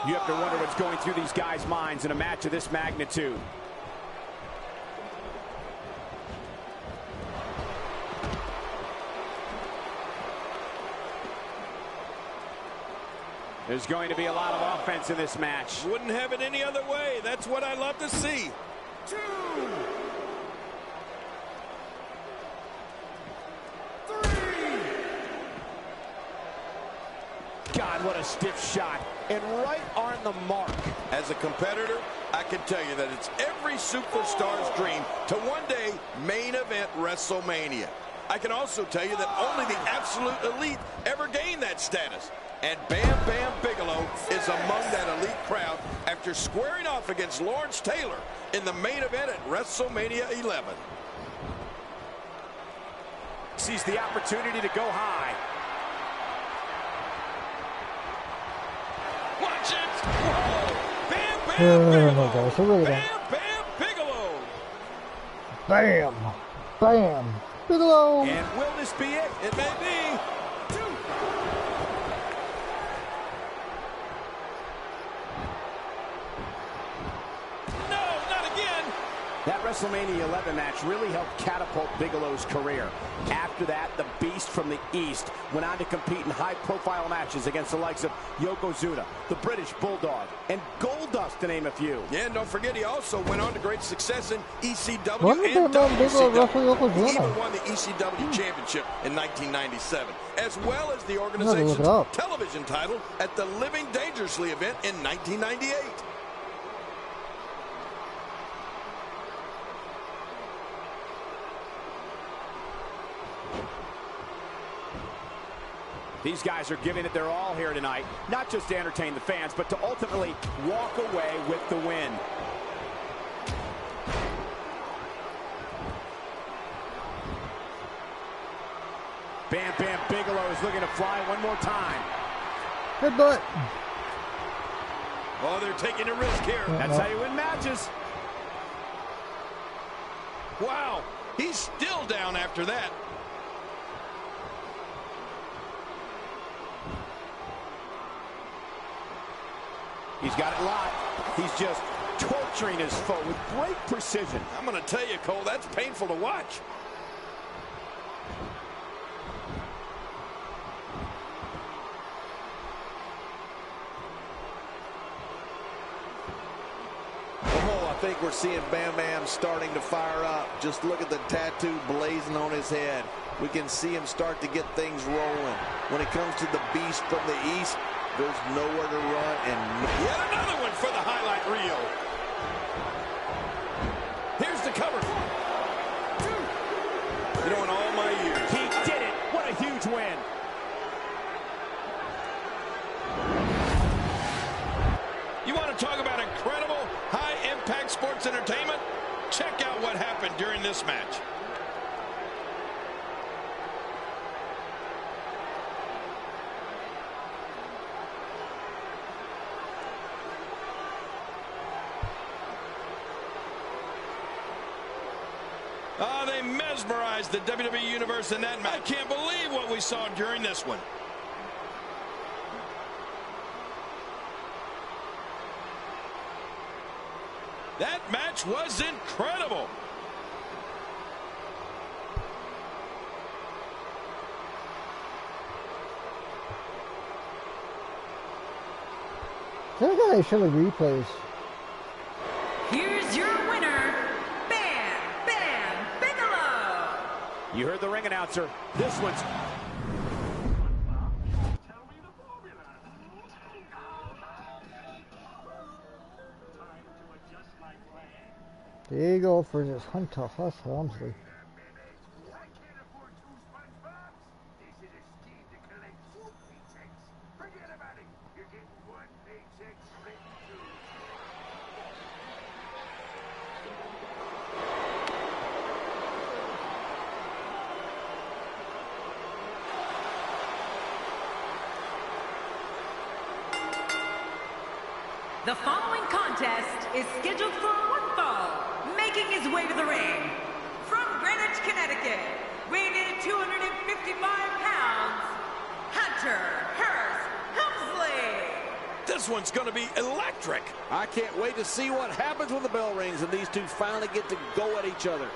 Speaker 2: You have to wonder what's going through these guys' minds in a match of this magnitude. There's going to be a lot of offense in this match.
Speaker 3: Wouldn't have it any other way. That's what I love to see.
Speaker 2: 2, 3. God, what a stiff shot. And right on the mark.
Speaker 3: As a competitor, I can tell you that it's every superstar's dream to one day main event WrestleMania. I can also tell you that only the absolute elite ever gain that status. And Bam Bam Bigelow is among that elite crowd after squaring off against Lawrence Taylor in the main event at WrestleMania 11.
Speaker 2: Sees the opportunity to go high.
Speaker 3: Watch it! Whoa! Bam Bam Bigelow! Bam Bam Bigelow!
Speaker 1: Bam! Bam! Bigelow!
Speaker 2: And will this be it?
Speaker 3: It may be.
Speaker 2: That WrestleMania 11 match really helped catapult Bigelow's career. After that, the Beast from the East went on to compete in high-profile matches against the likes of Yokozuna, the British Bulldog, and Goldust, to name a few.
Speaker 3: Yeah, and don't forget, he also went on to great success in ECW
Speaker 1: Wasn't
Speaker 3: and WCW. He even
Speaker 1: Yokozuna?
Speaker 3: won the ECW Championship in 1997, as well as the organization's television title at the Living Dangerously event in 1998.
Speaker 2: These guys are giving it their all here tonight, not just to entertain the fans, but to ultimately walk away with the win. Bam Bam Bigelow is looking to fly one more time.
Speaker 1: Headbutt.
Speaker 3: Oh, they're taking a risk here.
Speaker 2: That's how you win matches.
Speaker 3: Wow, he's still down after that.
Speaker 2: He's got it locked. He's just torturing his foe with great precision.
Speaker 3: I'm going to tell you, Cole, that's painful to watch.
Speaker 5: Oh, I think we're seeing Bam Bam starting to fire up. Just look at the tattoo blazing on his head. We can see him start to get things rolling. When it comes to the Beast from the East, there's nowhere to run, and
Speaker 3: yet another one for the highlight reel. Here's the cover. You know, in all my years,
Speaker 2: he did it. What a huge win.
Speaker 3: You want to talk about incredible high-impact sports entertainment? Check out what happened during this match. Oh, they mesmerized the WWE Universe in that match. I can't believe what we saw during this one. That match was incredible.
Speaker 1: That guy should have replays.
Speaker 4: Here's your winner, Bam Bam Bigelow.
Speaker 2: You heard the ring announcer. This one's...
Speaker 1: Diego versus Hunter Hearst Helmsley.
Speaker 4: The following contest is scheduled for one fall, making his way to the ring. From Greenwich, Connecticut, weighing in at 255 pounds, Hunter Hearst Helmsley.
Speaker 3: This one's going to be electric.
Speaker 5: I can't wait to see what happens when the bell rings and these two finally get to go at each other.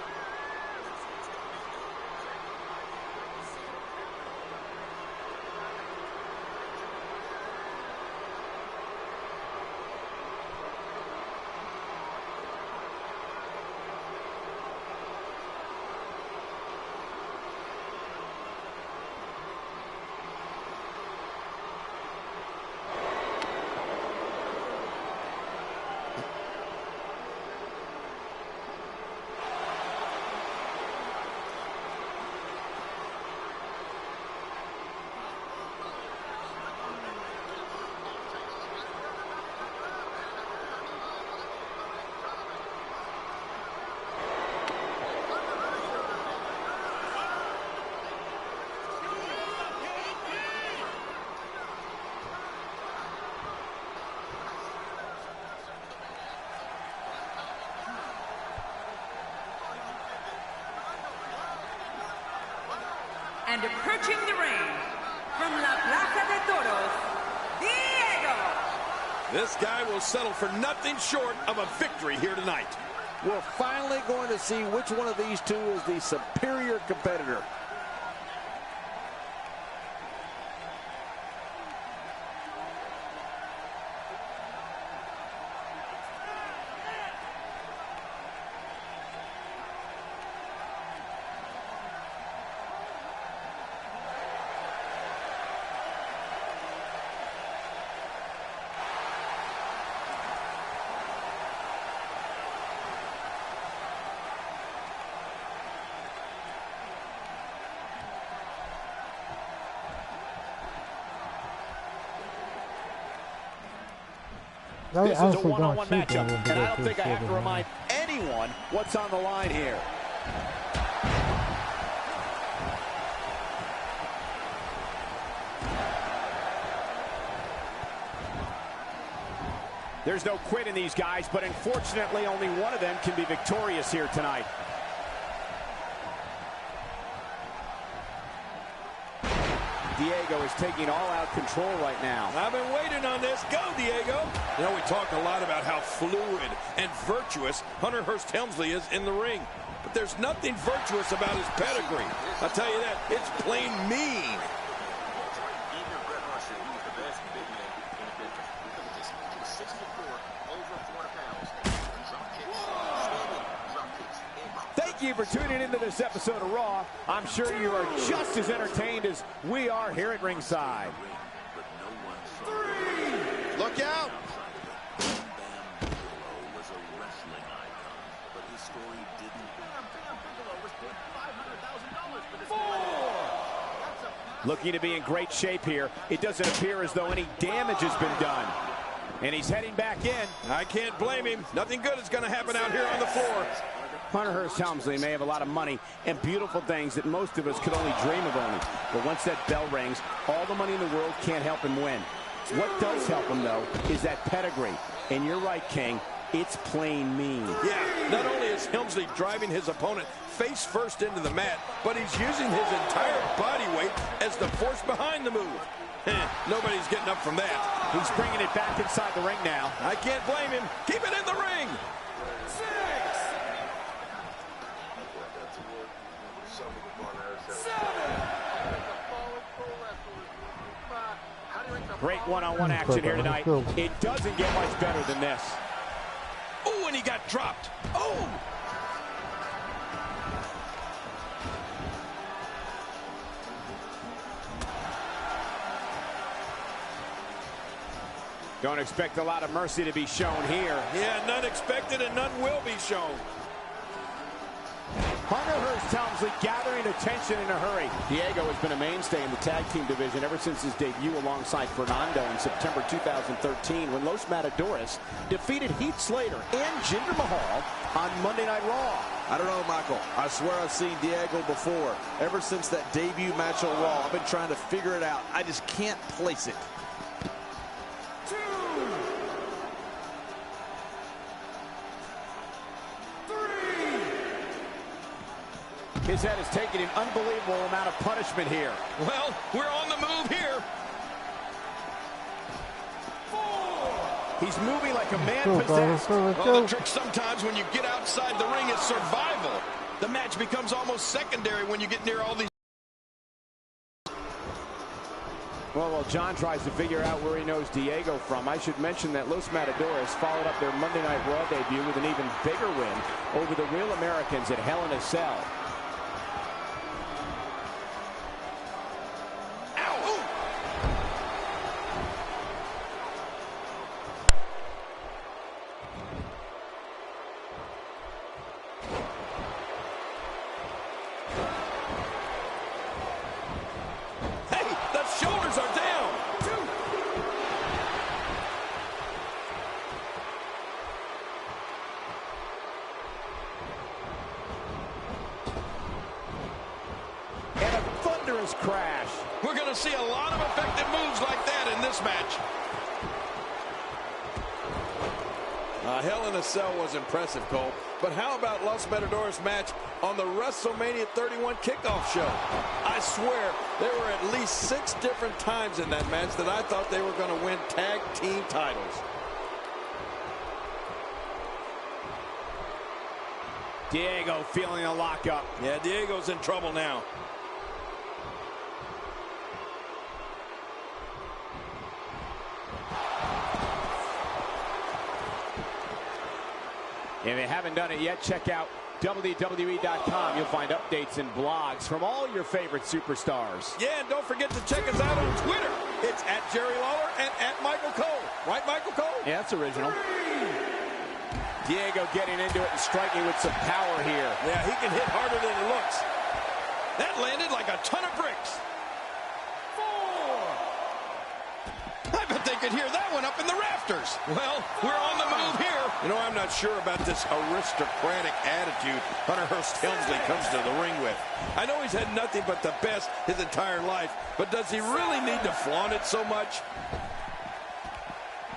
Speaker 4: And approaching the ring, from La Plaza de Toros, Diego.
Speaker 3: This guy will settle for nothing short of a victory here tonight.
Speaker 5: We're finally going to see which one of these two is the superior competitor.
Speaker 2: This is a one-on-one matchup, and I don't think I have to remind anyone what's on the line here. There's no quit in these guys, but unfortunately only one of them can be victorious here tonight. Diego is taking all-out control right now.
Speaker 3: I've been waiting on this. Go, Diego. You know, we talk a lot about how fluid and virtuous Hunter Hearst Helmsley is in the ring. But there's nothing virtuous about his pedigree. I'll tell you that. It's plain mean.
Speaker 2: Thank you for tuning into this episode of Raw. I'm sure you are just as entertained as we are here at ringside.
Speaker 3: Look out!
Speaker 2: Looking to be in great shape here. It doesn't appear as though any damage has been done. And he's heading back in.
Speaker 3: I can't blame him. Nothing good is going to happen out here on the floor.
Speaker 2: Hunter Hearst Helmsley may have a lot of money and beautiful things that most of us could only dream of owning. But once that bell rings, all the money in the world can't help him win. What does help him, though, is that pedigree. And you're right, King. It's plain mean.
Speaker 3: Yeah, not only is Helmsley driving his opponent face first into the mat, but he's using his entire body weight as the force behind the move. Nobody's getting up from that.
Speaker 2: He's bringing it back inside the ring now.
Speaker 3: I can't blame him. Keep it in the ring.
Speaker 2: Great one-on-one action here tonight. It doesn't get much better than this.
Speaker 3: Oh, and he got dropped. Oh!
Speaker 2: Don't expect a lot of mercy to be shown here.
Speaker 3: Yeah, none expected and none will be shown.
Speaker 2: Forrest Helmsley gathering attention in a hurry. Diego has been a mainstay in the tag team division ever since his debut alongside Fernando in September 2013 when Los Matadores defeated Heath Slater and Jinder Mahal on Monday Night Raw.
Speaker 5: I don't know, Michael. I swear I've seen Diego before. Ever since that debut match on Raw, I've been trying to figure it out. I just can't place it.
Speaker 2: His head has taken an unbelievable amount of punishment here.
Speaker 3: Well, we're on the move here.
Speaker 2: He's moving like a man possessed.
Speaker 3: Well, the trick sometimes when you get outside the ring is survival. The match becomes almost secondary when you get near all these.
Speaker 2: Well, while John tries to figure out where he knows Diego from, I should mention that Los Matadores followed up their Monday Night Raw debut with an even bigger win over the Real Americans at Hell in a Cell. Crash.
Speaker 3: We're going to see a lot of effective moves like that in this match. Hell in a Cell was impressive, Cole. But how about Los Matadores' match on the WrestleMania 31 kickoff show? I swear there were at least 6 different times in that match that I thought they were going to win tag team titles.
Speaker 2: Diego feeling a lockup.
Speaker 3: Yeah, Diego's in trouble now.
Speaker 2: If you haven't done it yet, check out WWE.com. You'll find updates and blogs from all your favorite superstars.
Speaker 3: Yeah, and don't forget to check us out on Twitter. It's at Jerry Lawler and at Michael Cole. Right, Michael Cole?
Speaker 2: Yeah, that's original. Diego getting into it and striking with some power here.
Speaker 3: Yeah, he can hit harder than it looks. That landed like a ton of bricks. 4. I bet they could hear that one up in the rafters. Well, we're on the move here. You know, I'm not sure about this aristocratic attitude Hunter Hearst Helmsley comes to the ring with. I know he's had nothing but the best his entire life, but does he really need to flaunt it so much?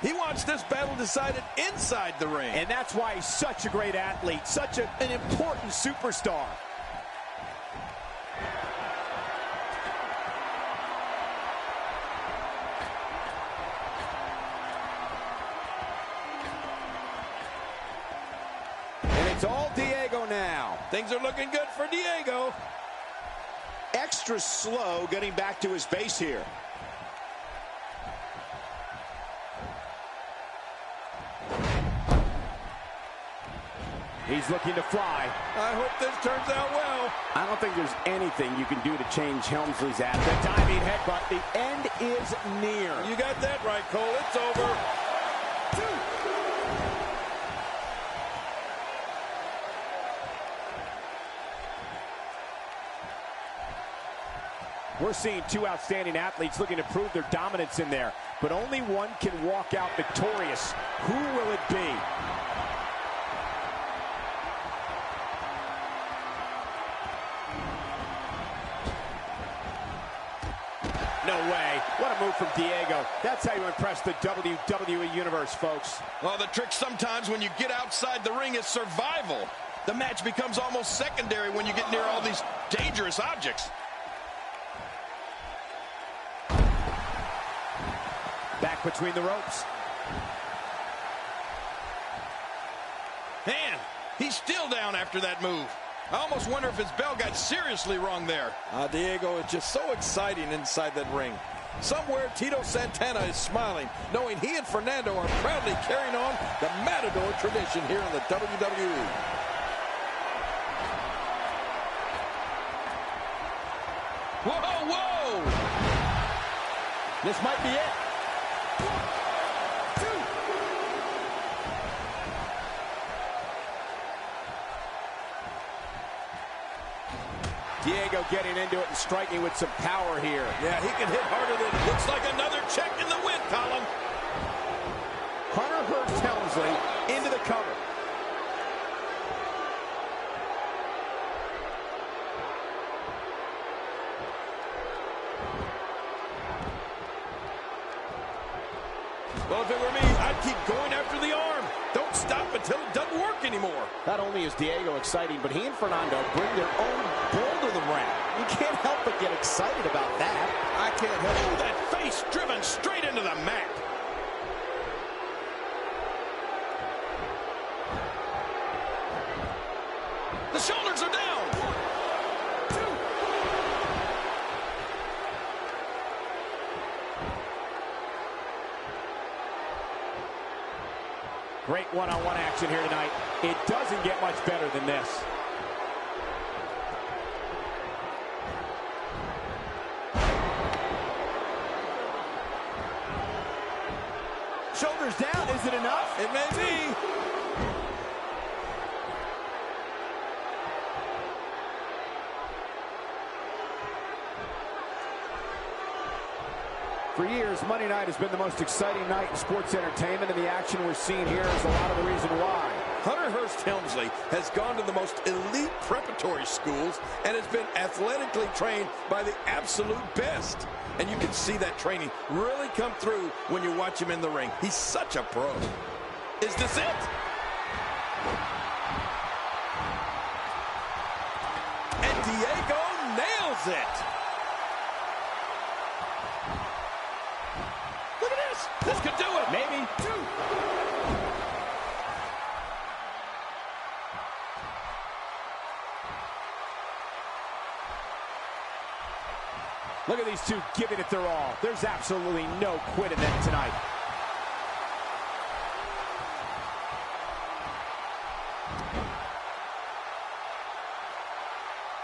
Speaker 3: He wants this battle decided inside the ring.
Speaker 2: And that's why he's such a great athlete, such an important superstar. It's all Diego now.
Speaker 3: Things are looking good for Diego.
Speaker 2: Extra slow getting back to his base here. He's looking to fly.
Speaker 3: I hope this turns out well.
Speaker 2: I don't think there's anything you can do to change Helmsley's attitude. The diving headbutt. The end is near.
Speaker 3: You got that right, Cole. It's over. 2.
Speaker 2: We're seeing 2 outstanding athletes looking to prove their dominance in there, but only one can walk out victorious. Who will it be? No way. What a move from Diego. That's how you impress the WWE Universe, folks.
Speaker 3: Well, the trick sometimes when you get outside the ring is survival. The match becomes almost secondary when you get near all these dangerous objects.
Speaker 2: Back between the ropes.
Speaker 3: Man, he's still down after that move. I almost wonder if his bell got seriously wrong there. Diego is just so exciting inside that ring. Somewhere Tito Santana is smiling, knowing he and Fernando are proudly carrying on the Matador tradition here in the WWE. Whoa, whoa!
Speaker 2: This might be it.
Speaker 3: 1, 2.
Speaker 2: Diego getting into it and striking with some power here.
Speaker 3: Yeah, he can hit harder than it looks like. Another check in the win column.
Speaker 2: Hunter Hearst Helmsley into the cover.
Speaker 3: Well, if it were me, I'd keep going after the arm. Don't stop until it doesn't work anymore.
Speaker 2: Not only is Diego exciting, but he and Fernando bring their own bull to the ring. You can't help but get excited about that.
Speaker 3: I can't help it. That face driven straight into the mat. The shoulders are down. 1, 2.
Speaker 2: Great one-on-one action here tonight. It doesn't get much better than this. Shoulders down, is it enough?
Speaker 3: It may be.
Speaker 2: For years, Monday night has been the most exciting night in sports entertainment, and the action we're seeing here is a lot of the reason why.
Speaker 3: Hunter Hearst Helmsley has gone to the most elite preparatory schools and has been athletically trained by the absolute best. And you can see that training really come through when you watch him in the ring. He's such a pro. Is this it? And Diego nails it. Look at this. This could do it.
Speaker 2: Maybe.
Speaker 3: 2.
Speaker 2: Look at these two giving it their all. There's absolutely no quit in them tonight.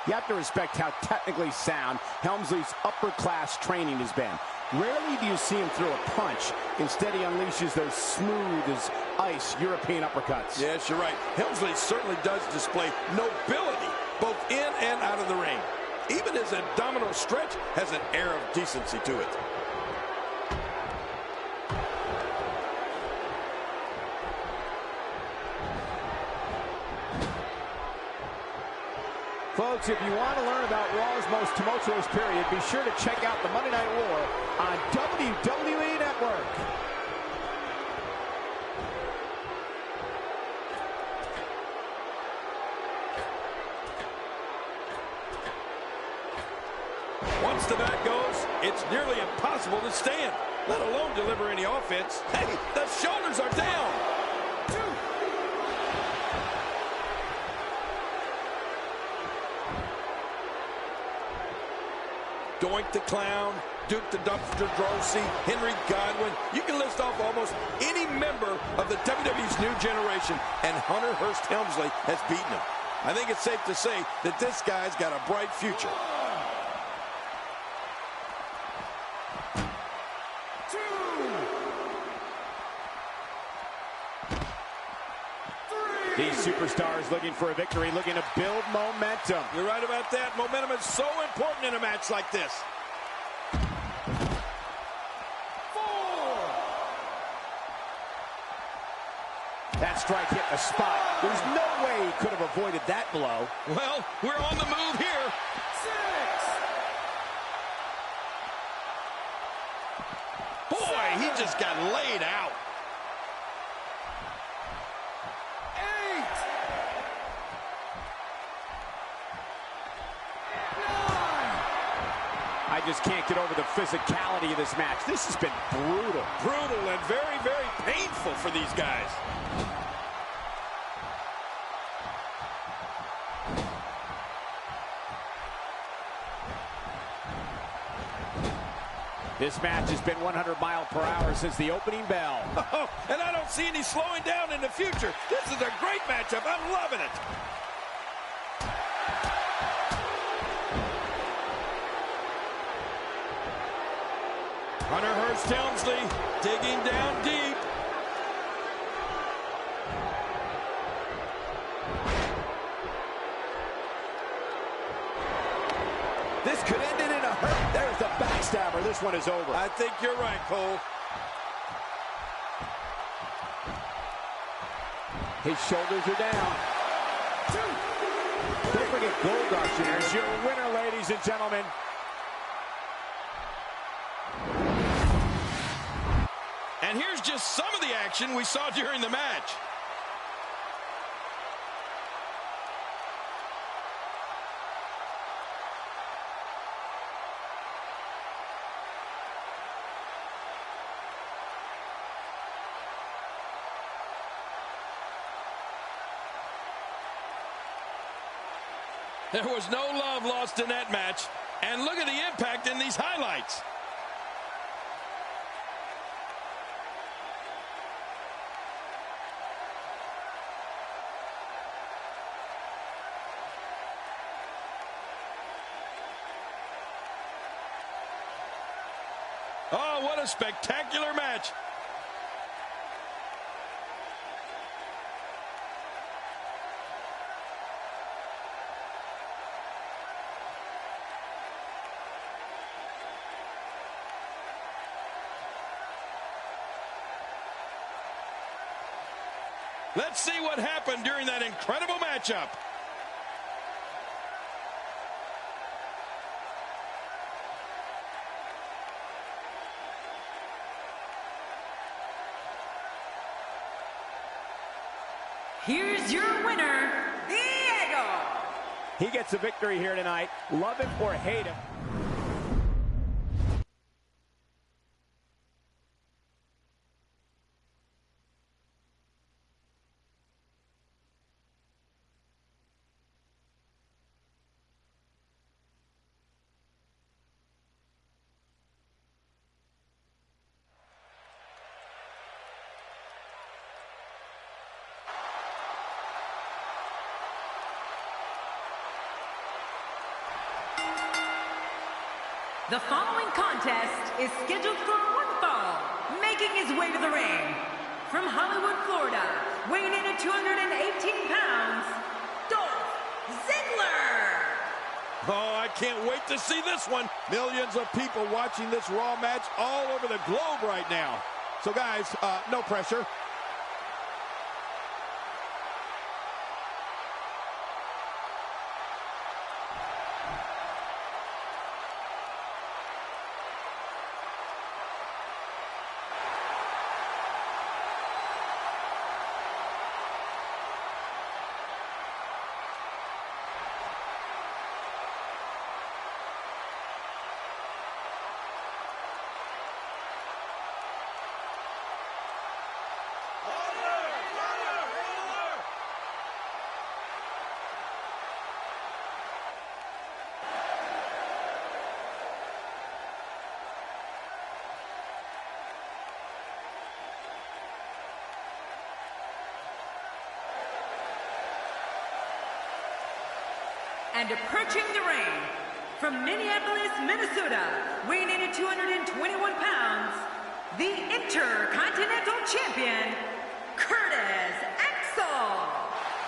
Speaker 2: You have to respect how technically sound Helmsley's upper-class training has been. Rarely do you see him throw a punch. Instead, he unleashes those smooth as ice European uppercuts.
Speaker 3: Yes, you're right. Helmsley certainly does display nobility, both in and out of the ring. Even his abdominal stretch has an air of decency to it.
Speaker 2: Folks, if you want to learn about Raw's most tumultuous period, be sure to check out the Monday Night War on WWE Network.
Speaker 3: Once the bat goes, it's nearly impossible to stand, let alone deliver any offense. Hey, the shoulders are down. 2. Doink the Clown, Duke the Dumpster Droese, Henry Godwin. You can list off almost any member of the WWE's new generation, and Hunter Hearst Helmsley has beaten him. I think it's safe to say that this guy's got a bright future. 2. 3.
Speaker 2: These superstars looking for a victory, looking to build momentum.
Speaker 3: You're right about that. Momentum is so important in a match like this. 4.
Speaker 2: That strike hit the spot. There's no way he could have avoided that blow.
Speaker 3: Well, we're on the move here. 6. Boy, he just got laid out. 8. 9.
Speaker 2: I just can't get over the physicality of this match. This has been brutal.
Speaker 3: Brutal and very, very painful for these guys.
Speaker 2: This match has been 100 miles per hour since the opening bell.
Speaker 3: Oh, and I don't see any slowing down in the future. This is a great matchup. I'm loving it. Hunter Hearst Helmsley digging down deep.
Speaker 2: this one is over.
Speaker 3: I think you're right, Cole.
Speaker 2: His shoulders are down. Don't forget Goldust. Here's your winner, ladies and gentlemen.
Speaker 3: And here's just some of the action we saw during the match. There was no love lost in that match. And look at the impact in these highlights. Oh, what a spectacular match. Let's see what happened during that incredible matchup.
Speaker 4: Here's your winner, Diego.
Speaker 2: He gets a victory here tonight. Love him or hate him.
Speaker 4: The following contest is scheduled for one fall. Making his way to the ring, from Hollywood, Florida, weighing in at 218 pounds, Dolph Ziggler.
Speaker 3: Oh, I can't wait to see this one. Millions of people watching this Raw match all over the globe right now. So guys, no pressure.
Speaker 4: And approaching the ring, from Minneapolis, Minnesota, weighing in at 221 pounds, the Intercontinental Champion, Curtis Axel.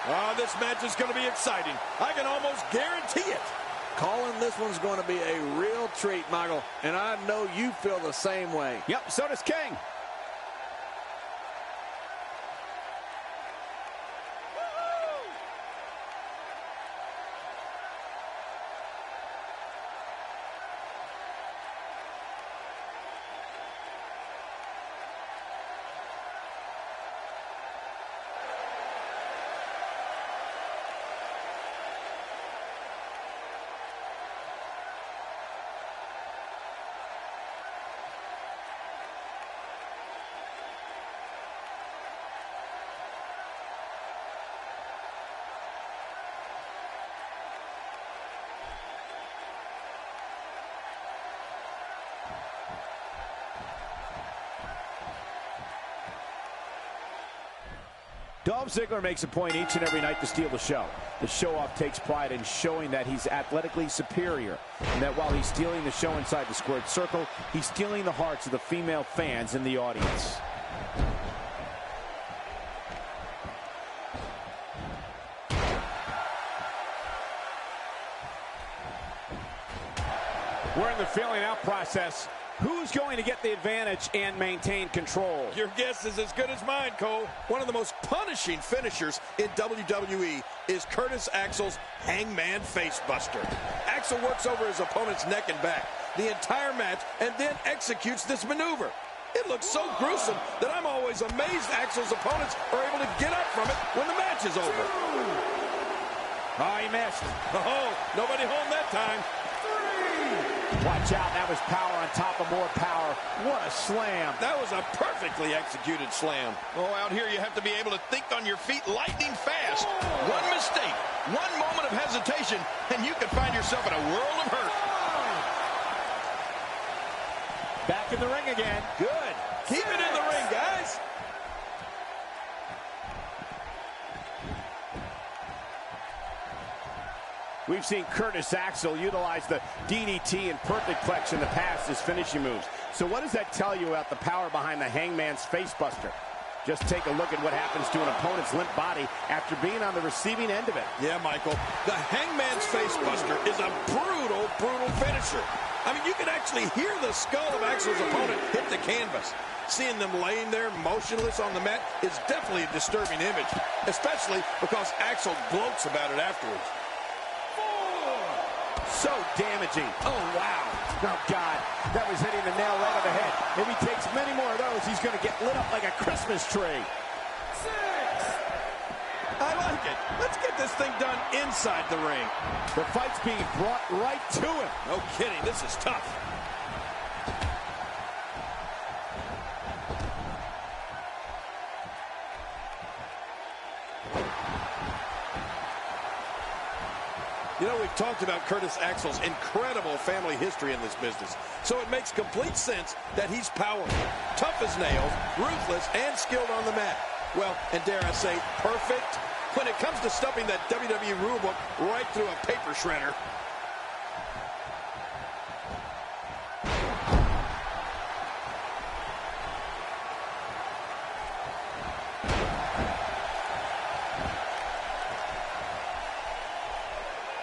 Speaker 3: Oh, this match is going to be exciting. I can almost guarantee it.
Speaker 5: Calling this one's going to be a real treat, Michael, and I know you feel the same way.
Speaker 2: Yep, so does King. Dolph Ziggler makes a point each and every night to steal the show. The show-off takes pride in showing that he's athletically superior, and that while he's stealing the show inside the squared circle, he's stealing the hearts of the female fans in the audience. We're in the feeling out process. Who's going to get the advantage and maintain control?
Speaker 3: Your guess is as good as mine, Cole. One of the most punishing finishers in WWE is Curtis Axel's Hangman Facebuster. Axel works over his opponent's neck and back the entire match and then executes this maneuver. It looks so gruesome that I'm always amazed Axel's opponents are able to get up from it when the match is over.
Speaker 2: Oh, he missed.
Speaker 3: Oh, nobody home that time.
Speaker 2: Watch out, that was power on top of more power. What a slam.
Speaker 3: That was a perfectly executed slam. Oh, out here you have to be able to think on your feet lightning fast. One mistake, one moment of hesitation, and you can find yourself in a world of hurt.
Speaker 2: Back in the ring again.
Speaker 3: Good. Keep it in the ring, guys.
Speaker 2: We've seen Curtis Axel utilize the DDT and Perfect Plex in the past as finishing moves. So what does that tell you about the power behind the Hangman's Facebuster? Just take a look at what happens to an opponent's limp body after being on the receiving end of it.
Speaker 3: Yeah, Michael. The Hangman's Facebuster is a brutal, brutal finisher. I mean, you can actually hear the skull of Axel's opponent hit the canvas. Seeing them laying there motionless on the mat is definitely a disturbing image, especially because Axel gloats about it afterwards.
Speaker 2: So damaging. Oh, wow. Oh, God. That was hitting the nail right on the head. If he takes many more of those, he's going to get lit up like a Christmas tree.
Speaker 3: 6. I like it. Let's get this thing done inside the ring.
Speaker 2: The fight's being brought right to him.
Speaker 3: No kidding. This is tough. You know, we've talked about Curtis Axel's incredible family history in this business, so it makes complete sense that he's powerful, tough as nails, ruthless, and skilled on the mat. Well, and dare I say, perfect when it comes to stuffing that WWE rulebook right through a paper shredder.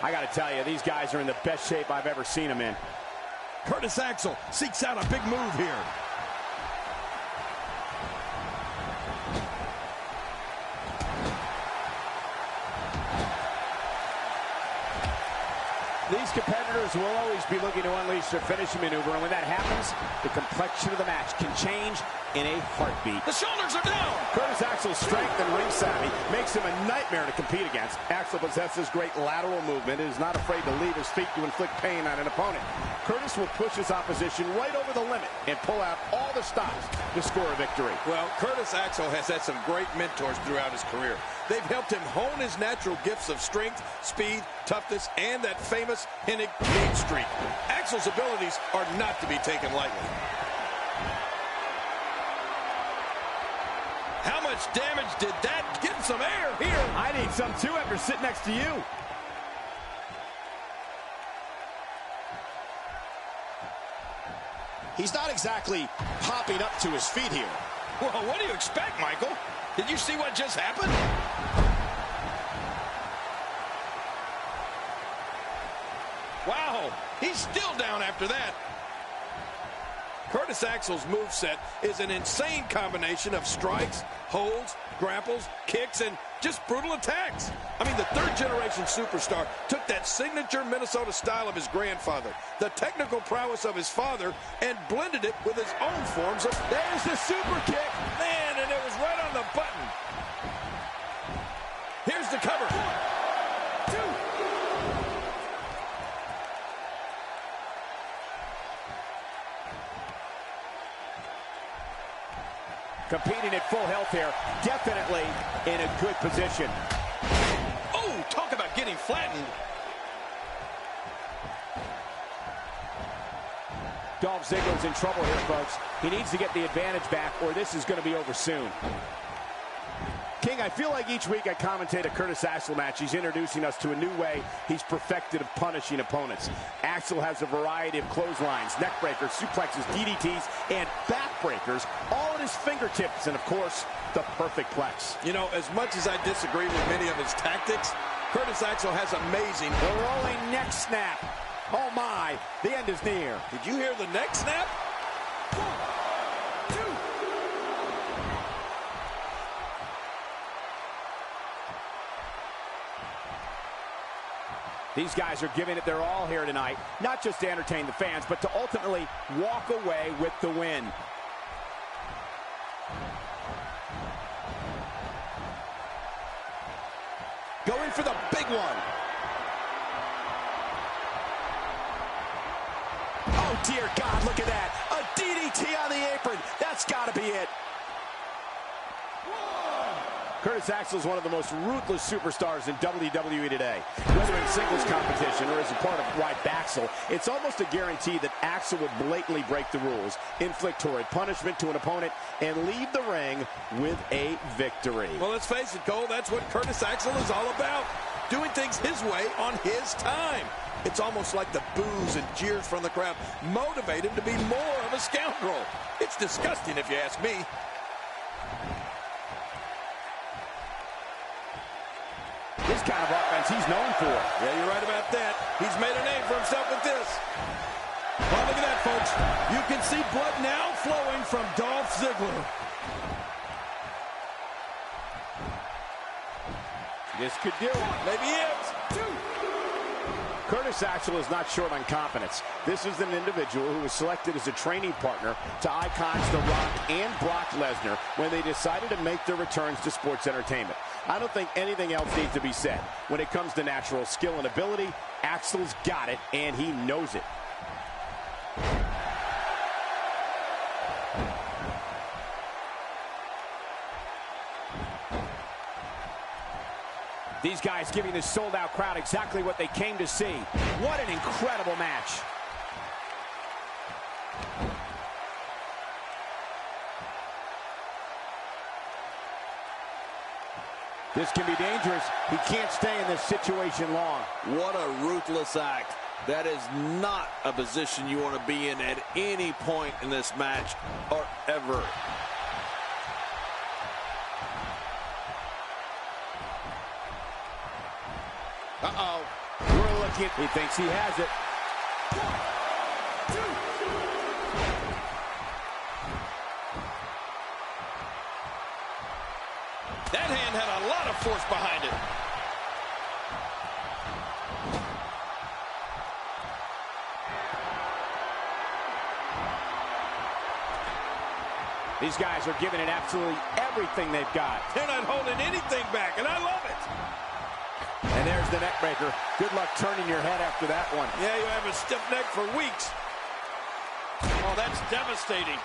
Speaker 2: I got to tell you, these guys are in the best shape I've ever seen them in.
Speaker 3: Curtis Axel seeks out a big move here.
Speaker 2: These competitors will always be looking to unleash their finishing maneuver, and when that happens, the complexion of the match can change in a heartbeat.
Speaker 3: The shoulders are down.
Speaker 2: Curtis Axel's strength and ring savvy makes him a nightmare to compete against. Axel possesses great lateral movement and is not afraid to leave his feet to inflict pain on an opponent. Curtis will push his opposition right over the limit and pull out all the stops to score a victory.
Speaker 3: Well, Curtis Axel has had some great mentors throughout his career. They've helped him hone his natural gifts of strength, speed, toughness, and that famous Hennig mean streak. Axel's abilities are not to be taken lightly. How much damage did that? Get some air here.
Speaker 2: I need some too after sitting next to you.
Speaker 9: He's not exactly popping up to his feet here.
Speaker 3: Well, what do you expect, Michael? Did you see what just happened? Wow, he's still down after that. Curtis Axel's moveset is an insane combination of strikes, holds, grapples, kicks, and just brutal attacks. I mean, the third-generation superstar took that signature Minnesota style of his grandfather, the technical prowess of his father, and blended it with his own forms of...
Speaker 2: There's the super kick.
Speaker 3: Man, and it was right on the button. Here's the cover. 1, 2.
Speaker 2: Competing at full health here, definitely in a good position.
Speaker 3: Oh, talk about getting flattened.
Speaker 2: Dolph Ziggler's in trouble here, folks. He needs to get the advantage back, or this is going to be over soon. King, I feel like each week I commentate a Curtis Axel match. He's introducing us to a new way he's perfected of punishing opponents. Axel has a variety of clotheslines, neck breakers, suplexes, DDTs, and backbreakers, all at his fingertips, and of course, the perfect plex.
Speaker 3: You know, as much as I disagree with many of his tactics, Curtis Axel has amazing...
Speaker 2: The rolling neck snap. Oh my, the end is near.
Speaker 3: Did you hear the neck snap?
Speaker 2: These guys are giving it their all here tonight, not just to entertain the fans, but to ultimately walk away with the win. Going for the big one. Oh, dear God, look at that. A DDT on the apron. That's got to be it. Curtis Axel is one of the most ruthless superstars in WWE today. Whether in singles competition or as a part of RybAxel, it's almost a guarantee that Axel would blatantly break the rules, inflict horrid punishment to an opponent, and leave the ring with a victory.
Speaker 3: Well, let's face it, Cole, that's what Curtis Axel is all about. Doing things his way on his time. It's almost like the boos and jeers from the crowd motivate him to be more of a scoundrel. It's disgusting if you ask me.
Speaker 2: This kind of offense he's known for.
Speaker 3: Yeah, you're right about that. He's made a name for himself with this. Well, look at that, folks. You can see blood now flowing from Dolph Ziggler.
Speaker 2: This could do it.
Speaker 3: Maybe it.
Speaker 2: Curtis Axel is not short on confidence. This is an individual who was selected as a training partner to icons The Rock and Brock Lesnar when they decided to make their returns to sports entertainment. I don't think anything else needs to be said. When it comes to natural skill and ability, Axel's got it, and he knows it. These guys giving this sold-out crowd exactly what they came to see. What an incredible match. This can be dangerous. He can't stay in this situation long.
Speaker 5: What a ruthless act. That is not a position you want to be in at any point in this match or ever.
Speaker 2: Uh-oh. We're looking. He thinks he has it. 1, 2.
Speaker 3: That hand had a lot of force behind it.
Speaker 2: These guys are giving it absolutely everything they've got.
Speaker 3: They're not holding anything back, and I love it.
Speaker 2: And there's the neck breaker. Good luck turning your head after that one.
Speaker 3: Yeah, you have a stiff neck for weeks. Oh, that's devastating.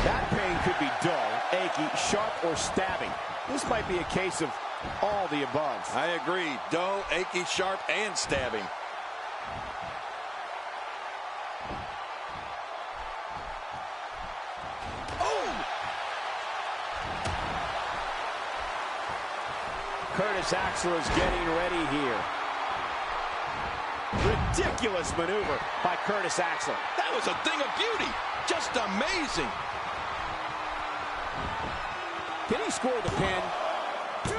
Speaker 2: That pain could be dull, achy, sharp, or stabbing. This might be a case of all the above.
Speaker 3: I agree. Dull, achy, sharp, and stabbing.
Speaker 2: Curtis Axel is getting ready here. Ridiculous maneuver by Curtis Axel.
Speaker 3: That was a thing of beauty. Just amazing.
Speaker 2: Can he score the pin? 2.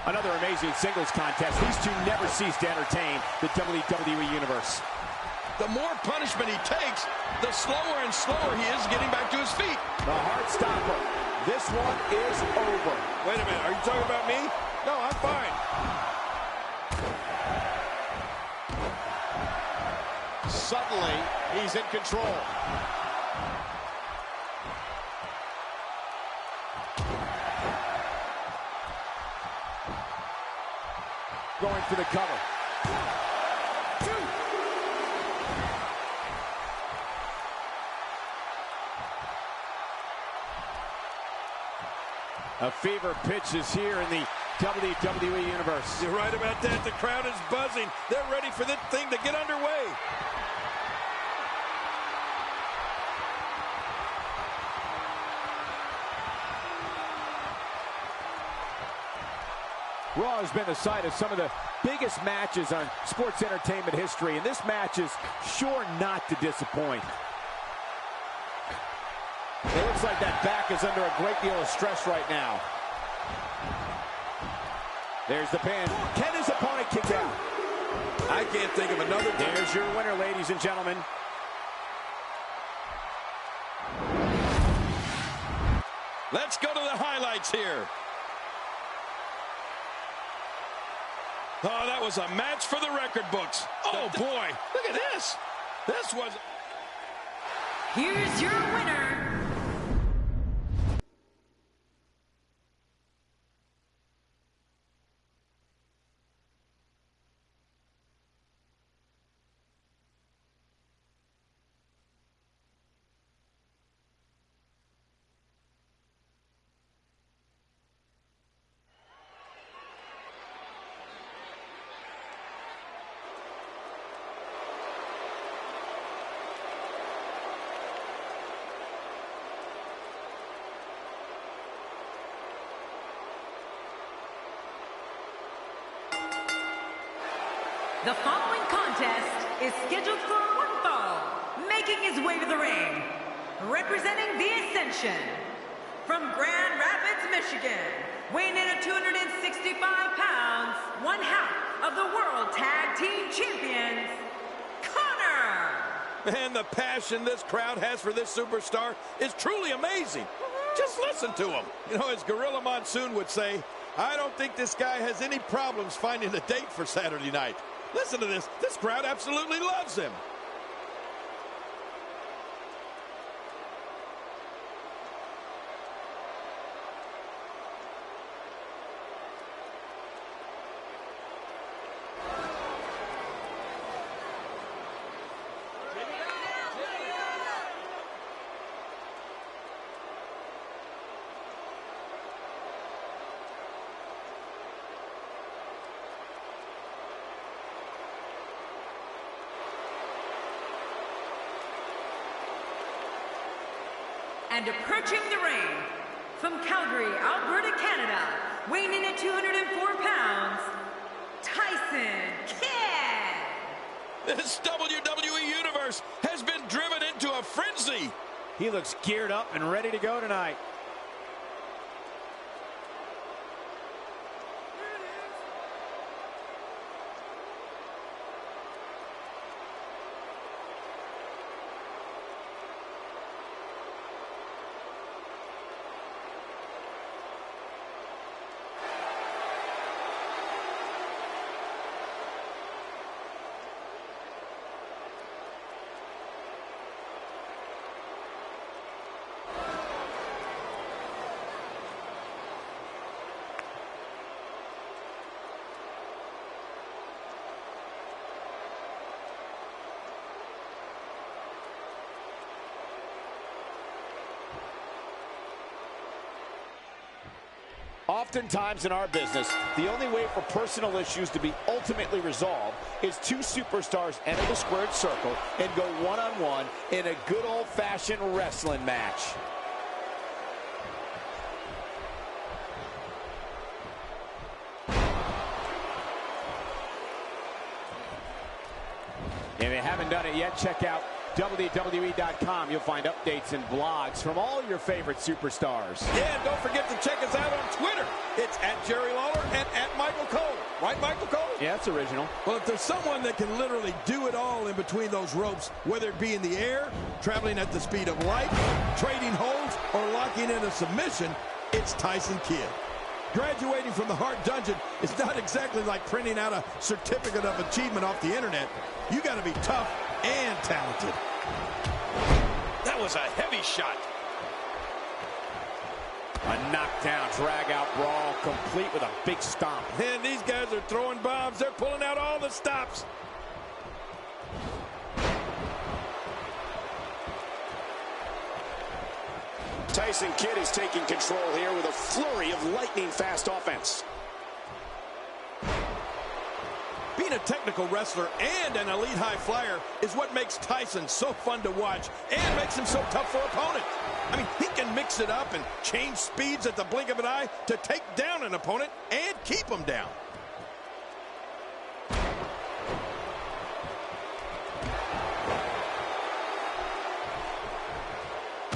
Speaker 2: Another amazing singles contest. These two never cease to entertain the WWE Universe.
Speaker 3: The more punishment he takes, the slower and slower he is getting back to his feet.
Speaker 2: The heart stopper. This one is over.
Speaker 3: Wait a minute, are you talking about me? No, I'm fine.
Speaker 9: Suddenly, he's in control.
Speaker 2: Going for the cover. 1, 2. A fever pitch is here in the WWE Universe.
Speaker 3: You're right about that. The crowd is buzzing. They're ready for this thing to get underway.
Speaker 2: Raw has been the site of some of the biggest matches on sports entertainment history, and this match is sure not to disappoint. It looks like that back is under a great deal of stress right now. There's the pin. Can his opponent kick out?
Speaker 3: I can't think of another.
Speaker 2: There's your winner, ladies and gentlemen.
Speaker 3: Let's go to the highlights here. Oh, that was a match for the record books. Oh, boy. Look at this. This was...
Speaker 4: Here's your winner. The following contest is scheduled for one fall, making his way to the ring, representing the Ascension, from Grand Rapids, Michigan, weighing in at 265 pounds, one half of the World Tag Team Champions, Connor!
Speaker 3: Man, the passion this crowd has for this superstar is truly amazing. Just listen to him. You know, as Gorilla Monsoon would say, I don't think this guy has any problems finding a date for Saturday night. Listen to this. This crowd absolutely loves him.
Speaker 4: And approaching the ring, from Calgary, Alberta, Canada, weighing in at 204 pounds, Tyson Kidd!
Speaker 3: This WWE Universe has been driven into a frenzy.
Speaker 2: He looks geared up and ready to go tonight. Oftentimes in our business, the only way for personal issues to be ultimately resolved is two superstars enter the squared circle and go one-on-one in a good old-fashioned wrestling match. If you haven't done it yet, check out WWE.com. You'll find updates and blogs from all your favorite superstars.
Speaker 3: Yeah, and don't forget to check us out on Twitter. It's @JerryLawler and @Michael Cole. Right, Michael Cole?
Speaker 2: Yeah, it's original.
Speaker 3: Well, if there's someone that can literally do it all in between those ropes, whether it be in the air, traveling at the speed of light, trading holds, or locking in a submission, it's Tyson Kidd. Graduating from the Hart Dungeon is not exactly like printing out a certificate of achievement off the internet. You got to be tough and talented. That was a heavy shot.
Speaker 2: A knockdown, drag-out brawl, complete with a big stomp.
Speaker 3: And these guys are throwing bombs. They're pulling out all the stops.
Speaker 2: Tyson Kidd is taking control here with a flurry of lightning-fast offense.
Speaker 3: Being a technical wrestler and an elite high flyer is what makes Tyson so fun to watch and makes him so tough for opponents. I mean, he can mix it up and change speeds at the blink of an eye to take down an opponent and keep him down.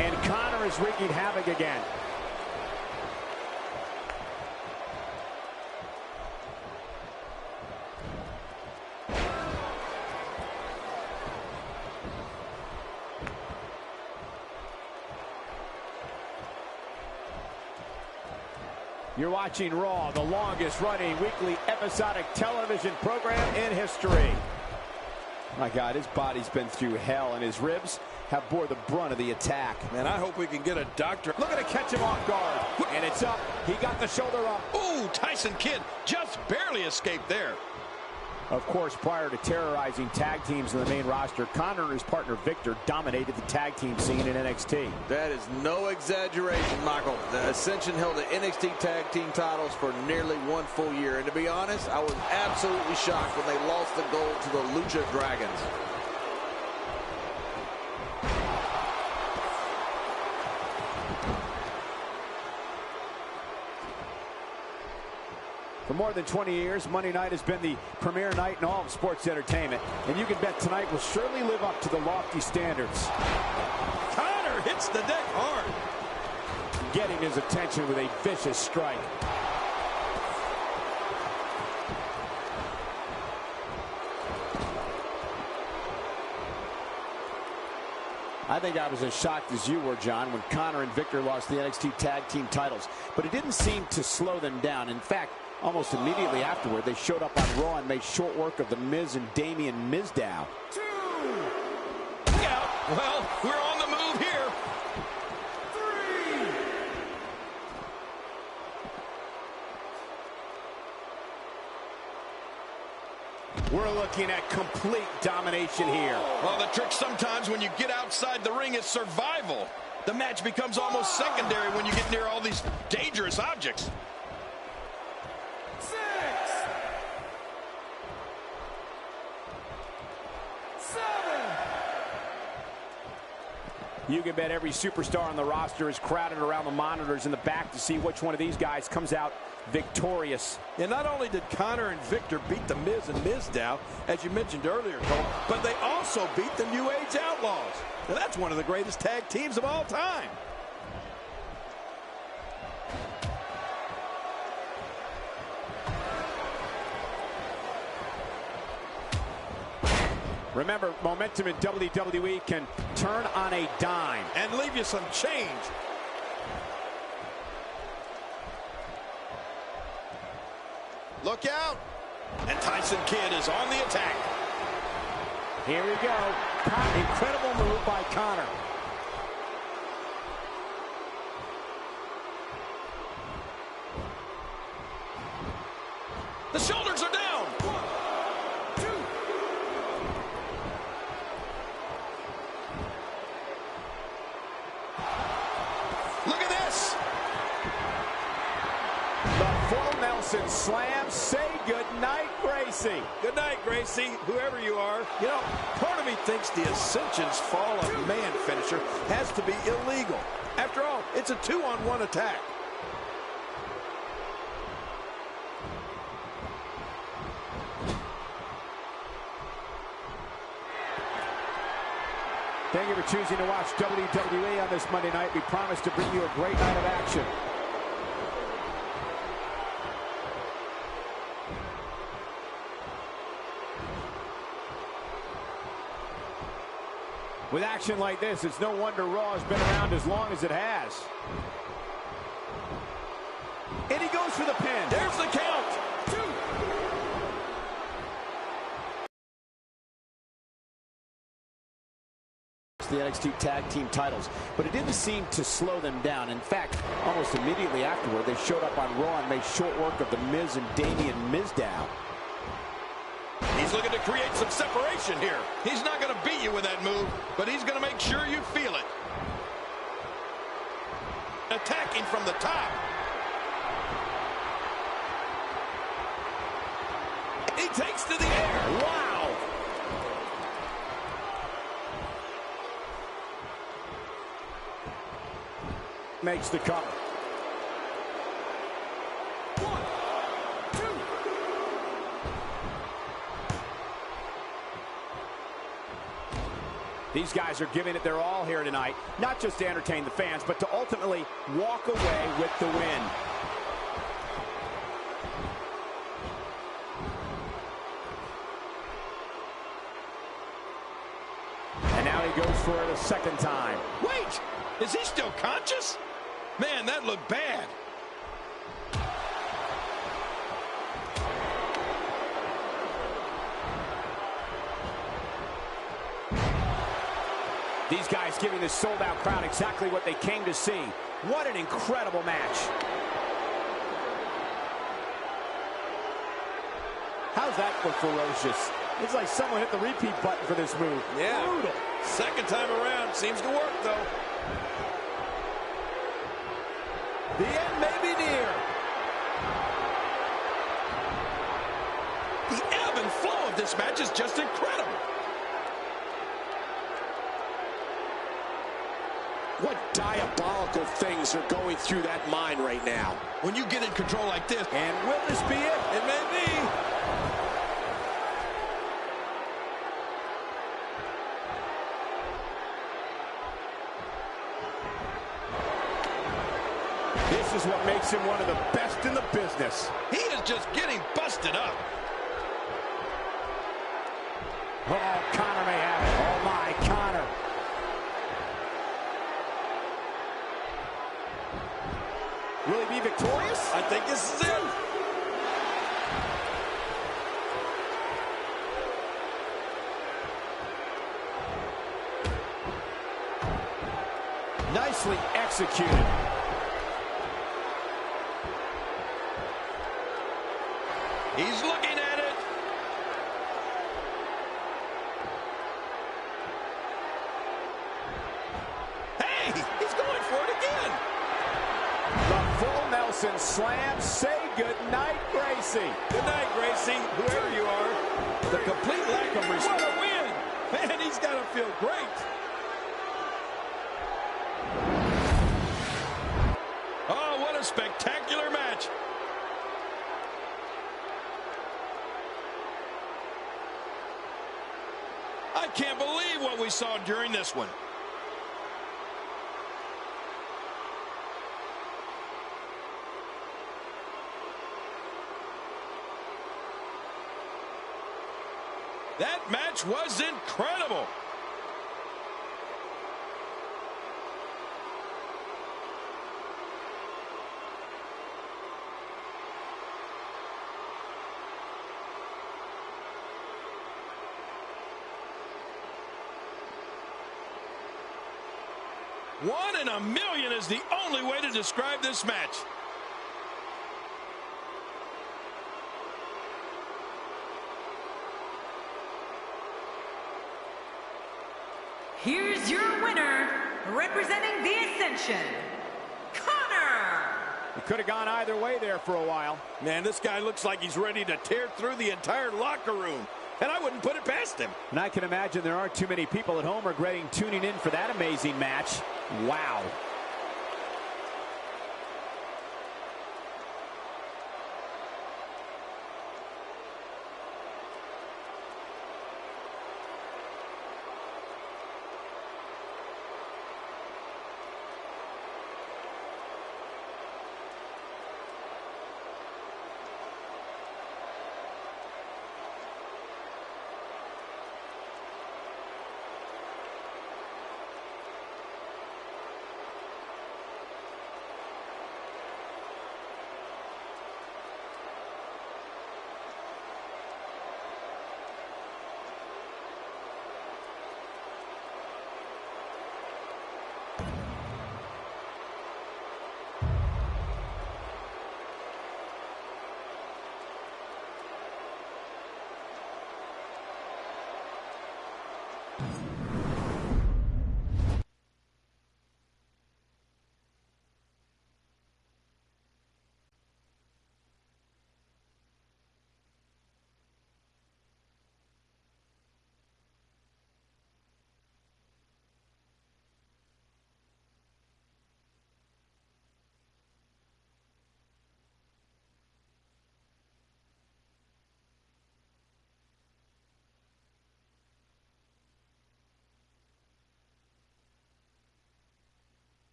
Speaker 2: And Conor is wreaking havoc again. You're watching Raw, the longest-running weekly episodic television program in history. My God, his body's been through hell, and his ribs have bore the brunt of the attack.
Speaker 3: Man, I hope we can get a doctor.
Speaker 2: Look at it catch him off guard. And it's up. He got the shoulder up.
Speaker 3: Ooh, Tyson Kidd just barely escaped there.
Speaker 2: Of course, prior to terrorizing tag teams in the main roster, Conor and his partner Victor dominated the tag team scene in NXT.
Speaker 5: That is no exaggeration, Michael. The Ascension held the NXT tag team titles for nearly 1 full year. And to be honest, I was absolutely shocked when they lost the gold to the Lucha Dragons.
Speaker 2: For more than 20 years, Monday night has been the premier night in all of sports entertainment. And you can bet tonight will surely live up to the lofty standards.
Speaker 3: Conor hits the deck hard.
Speaker 2: Getting his attention with a vicious strike. I think I was as shocked as you were, John, when Conor and Victor lost the NXT tag team titles. But it didn't seem to slow them down. In fact, almost immediately afterward, they showed up on Raw and made short work of The Miz and Damien Mizdow.
Speaker 3: Yeah, well, we're on the move here.
Speaker 2: 3. We're looking at complete domination here.
Speaker 3: Well, the trick sometimes when you get outside the ring is survival. The match becomes almost secondary when you get near all these dangerous objects.
Speaker 8: 6, 7.
Speaker 2: You can bet every superstar on the roster is crowded around the monitors in the back to see which one of these guys comes out victorious.
Speaker 3: And not only did Conor and Victor beat the Miz and Mizdow, as you mentioned earlier, Cole, but they also beat the New Age Outlaws. Now, that's one of the greatest tag teams of all time.
Speaker 2: Remember, momentum in WWE can turn on a dime.
Speaker 3: And leave you some change. Look out. And Tyson Kidd is on the attack.
Speaker 2: Here we go. Incredible move by Conor.
Speaker 3: The shoulders are down.
Speaker 8: 1, 2.
Speaker 3: Look at this.
Speaker 2: The full Nelson slam. Say goodnight, Gracie.
Speaker 3: Good night, Gracie, whoever you are. You know, part of me thinks the Ascension's fall of man finisher has to be illegal. After all, it's a 2-on-1 attack.
Speaker 2: Thank you for choosing to watch WWE on this Monday night. We promise to bring you a great night of action. With action like this, it's no wonder Raw has been around as long as it has. And he goes for the pin.
Speaker 3: There's the count.
Speaker 2: 2. The NXT tag team titles, but it didn't seem to slow them down. In fact, almost immediately afterward, they showed up on Raw and made short work of The Miz and Damien Mizdow.
Speaker 3: He's looking to create some separation here. He's not going to beat you with that move, but he's going to make sure you feel it. Attacking from the top. He takes to the air. Wow.
Speaker 2: Makes the cover.
Speaker 8: 1, 2.
Speaker 2: These guys are giving it their all here tonight, not just to entertain the fans, but to ultimately walk away with the win. And now he goes for it a second time.
Speaker 3: Wait, is he still conscious? Man, that looked bad.
Speaker 2: These guys giving this sold-out crowd exactly what they came to see. What an incredible match. How's that for ferocious? It's like someone hit the repeat button for this move.
Speaker 3: Yeah.
Speaker 2: Brutal.
Speaker 3: Second time around. Seems to work, though.
Speaker 2: The end may be near.
Speaker 3: The ebb and flow of this match is just incredible.
Speaker 9: What diabolical things are going through that mind right now?
Speaker 3: When you get in control like this.
Speaker 2: And will this be it?
Speaker 3: It may be.
Speaker 2: This is what makes him one of the best in the business.
Speaker 3: He is just getting busted up.
Speaker 2: Oh, Connor may have it. Oh, my, Connor. Will he be victorious?
Speaker 3: I think this is it.
Speaker 2: Nicely executed.
Speaker 3: He's looking at it. Hey, he's going for it again.
Speaker 2: The full Nelson slam. Say goodnight, Gracie.
Speaker 3: Good night, Gracie, whoever you are. The complete lack of respect. What a win. Man, he's got to feel great. Oh, what a spectacular match. I can't believe what we saw during this one. That match was incredible. One in a million is the only way to describe this match.
Speaker 4: Here's your winner, representing the Ascension, Connor.
Speaker 2: It could have gone either way there for a while.
Speaker 3: Man, this guy looks like he's ready to tear through the entire locker room. And I wouldn't put it past him.
Speaker 2: And I can imagine there aren't too many people at home regretting tuning in for that amazing match. Wow.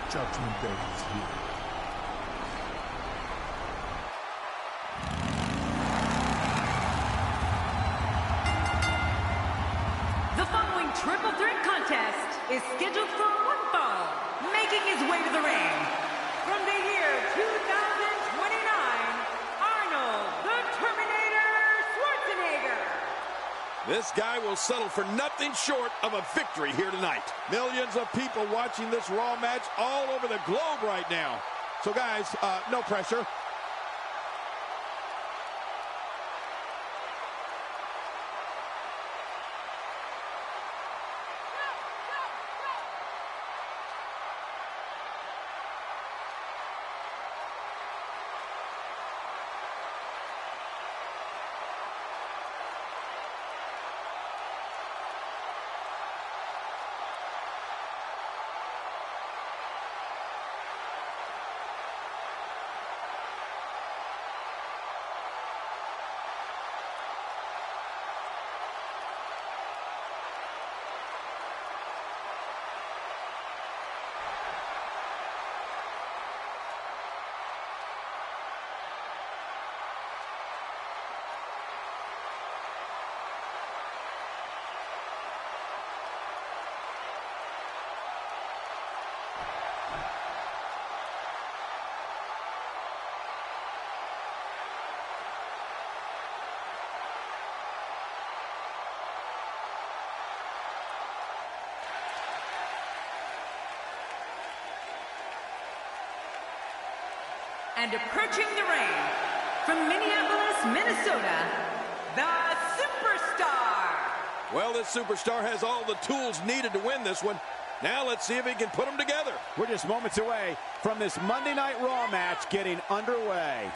Speaker 10: Judgment Day is here.
Speaker 4: The following triple threat contest is scheduled for one fall. Making his way to the ring from the year 2029, Arnold the Terminator Schwarzenegger.
Speaker 3: This guy will settle for nothing short of a victory here tonight. Millions of people watching this Raw match all over the globe right now. So guys, no pressure.
Speaker 4: And approaching the ring from Minneapolis, Minnesota, the Superstar.
Speaker 3: Well, this Superstar has all the tools needed to win this one. Now let's see if he can put them together.
Speaker 2: We're just moments away from this Monday Night Raw match getting underway.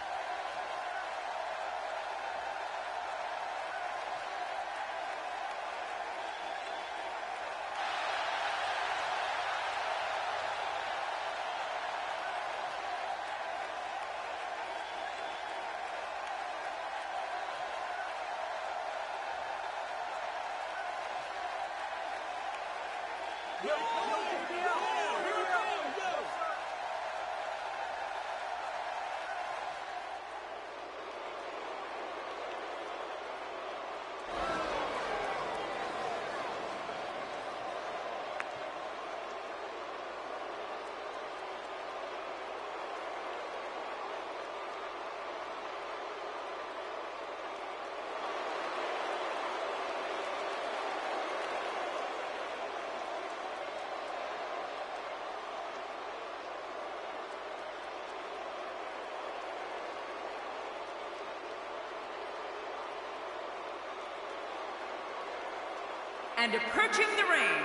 Speaker 4: And approaching the ring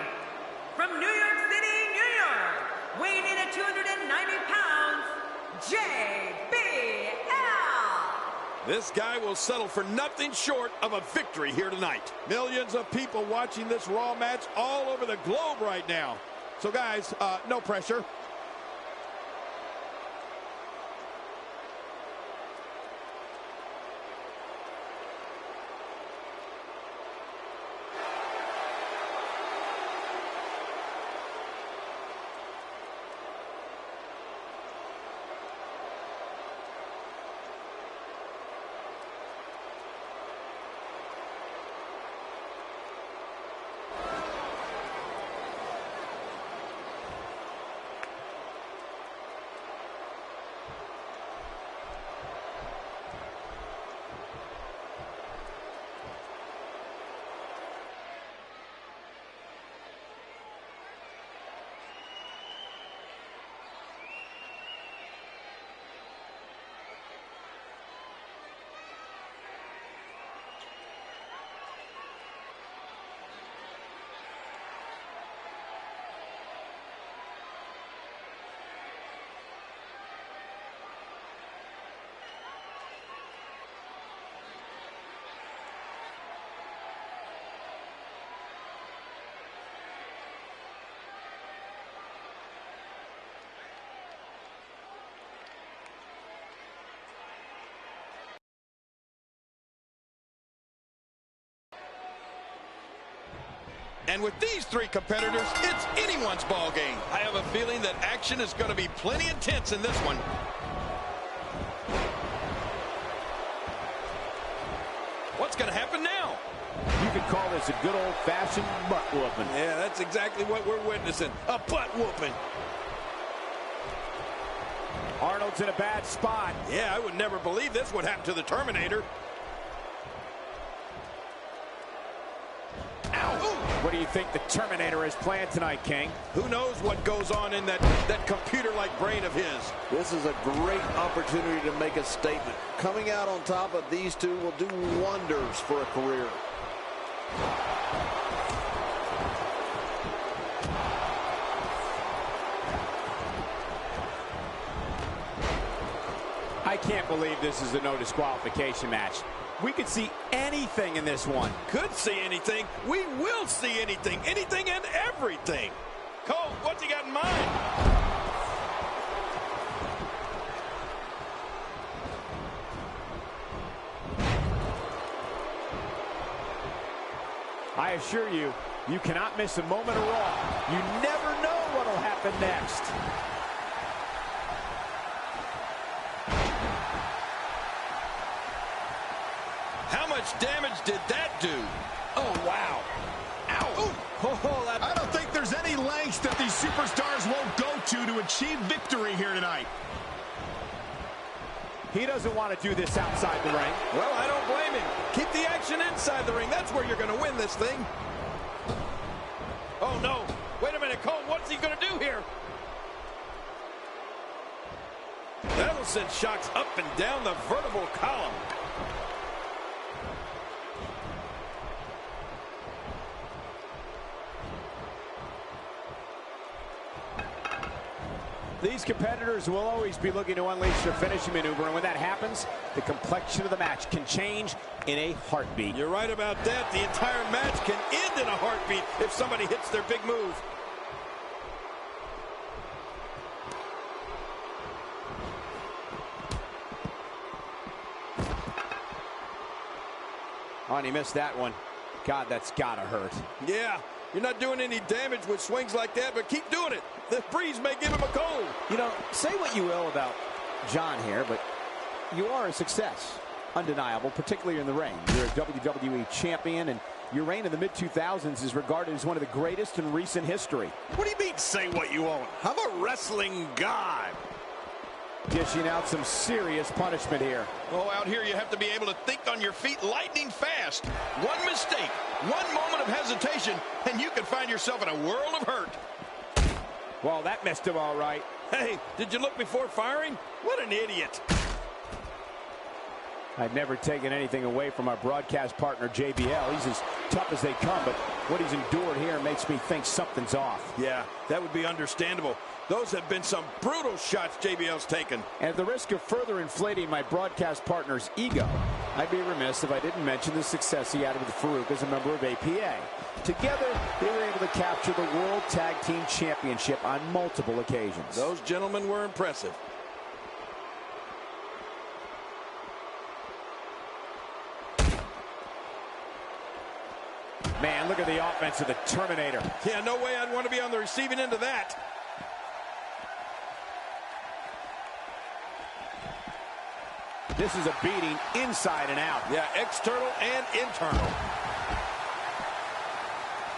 Speaker 4: from New York City, New York, weighing in at 290 pounds, JBL.
Speaker 3: This guy will settle for nothing short of a victory here tonight. Millions of people watching this Raw match all over the globe right now. So guys, no pressure. And with these three competitors, it's anyone's ball game. I have a feeling that action is going to be plenty intense in this one. What's going to happen now?
Speaker 2: You could call this a good old-fashioned butt whooping.
Speaker 3: Yeah, that's exactly what we're witnessing. A butt whooping.
Speaker 2: Arnold's in a bad spot.
Speaker 3: Yeah, I would never believe this would happen to the Terminator. Ow! Ooh.
Speaker 2: What do you think the Terminator is playing tonight, King?
Speaker 3: Who knows what goes on in that computer-like brain of his?
Speaker 5: This is a great opportunity to make a statement. Coming out on top of these two will do wonders for a career.
Speaker 2: I can't believe this is a no disqualification match. We could see anything in this one.
Speaker 3: Could see anything. We will see anything. Anything and everything. Cole, what's he got in mind?
Speaker 2: I assure you, you cannot miss a moment of Raw. You never know what will happen next.
Speaker 3: How much damage did that do? Oh, wow. Ow.
Speaker 2: Oh,
Speaker 10: I don't think there's any lengths that these superstars won't go to achieve victory here tonight.
Speaker 2: He doesn't want to do this outside the ring.
Speaker 3: Well, I don't blame him. Keep the action inside the ring. That's where you're going to win this thing. Oh, no. Wait a minute, Cole. What's he going to do here? That'll send shocks up and down the vertebral column.
Speaker 2: These competitors will always be looking to unleash their finishing maneuver, and when that happens, the complexion of the match can change in a heartbeat.
Speaker 3: You're right about that. The entire match can end in a heartbeat if somebody hits their big move.
Speaker 2: Oh, and he missed that one. God, that's gotta hurt.
Speaker 3: Yeah, you're not doing any damage with swings like that, but keep doing it. The breeze may give him a cold.
Speaker 2: You know, say what you will about John here, but you are a success. Undeniable, particularly in the ring. You're a WWE champion, and your reign in the mid-2000s is regarded as one of the greatest in recent history.
Speaker 3: What do you mean, say what you want? I'm a wrestling god.
Speaker 2: Dishing out some serious punishment here.
Speaker 3: Oh, out here you have to be able to think on your feet lightning fast. One mistake, one moment of hesitation, and you can find yourself in a world of hurt.
Speaker 2: Well, that missed him all right.
Speaker 3: Hey, did you look before firing? What an idiot.
Speaker 2: I've never taken anything away from our broadcast partner, JBL. He's as tough as they come, but what he's endured here makes me think something's off.
Speaker 3: Yeah, that would be understandable. Those have been some brutal shots JBL's taken.
Speaker 2: And at the risk of further inflating my broadcast partner's ego, I'd be remiss if I didn't mention the success he had with Farouk as a member of APA. Together, they were able to capture the World Tag Team Championship on multiple occasions.
Speaker 3: Those gentlemen were impressive.
Speaker 2: Man, look at the offense of the Terminator.
Speaker 3: Yeah, no way I'd want to be on the receiving end of that.
Speaker 2: This is a beating inside and out.
Speaker 3: Yeah, external and internal.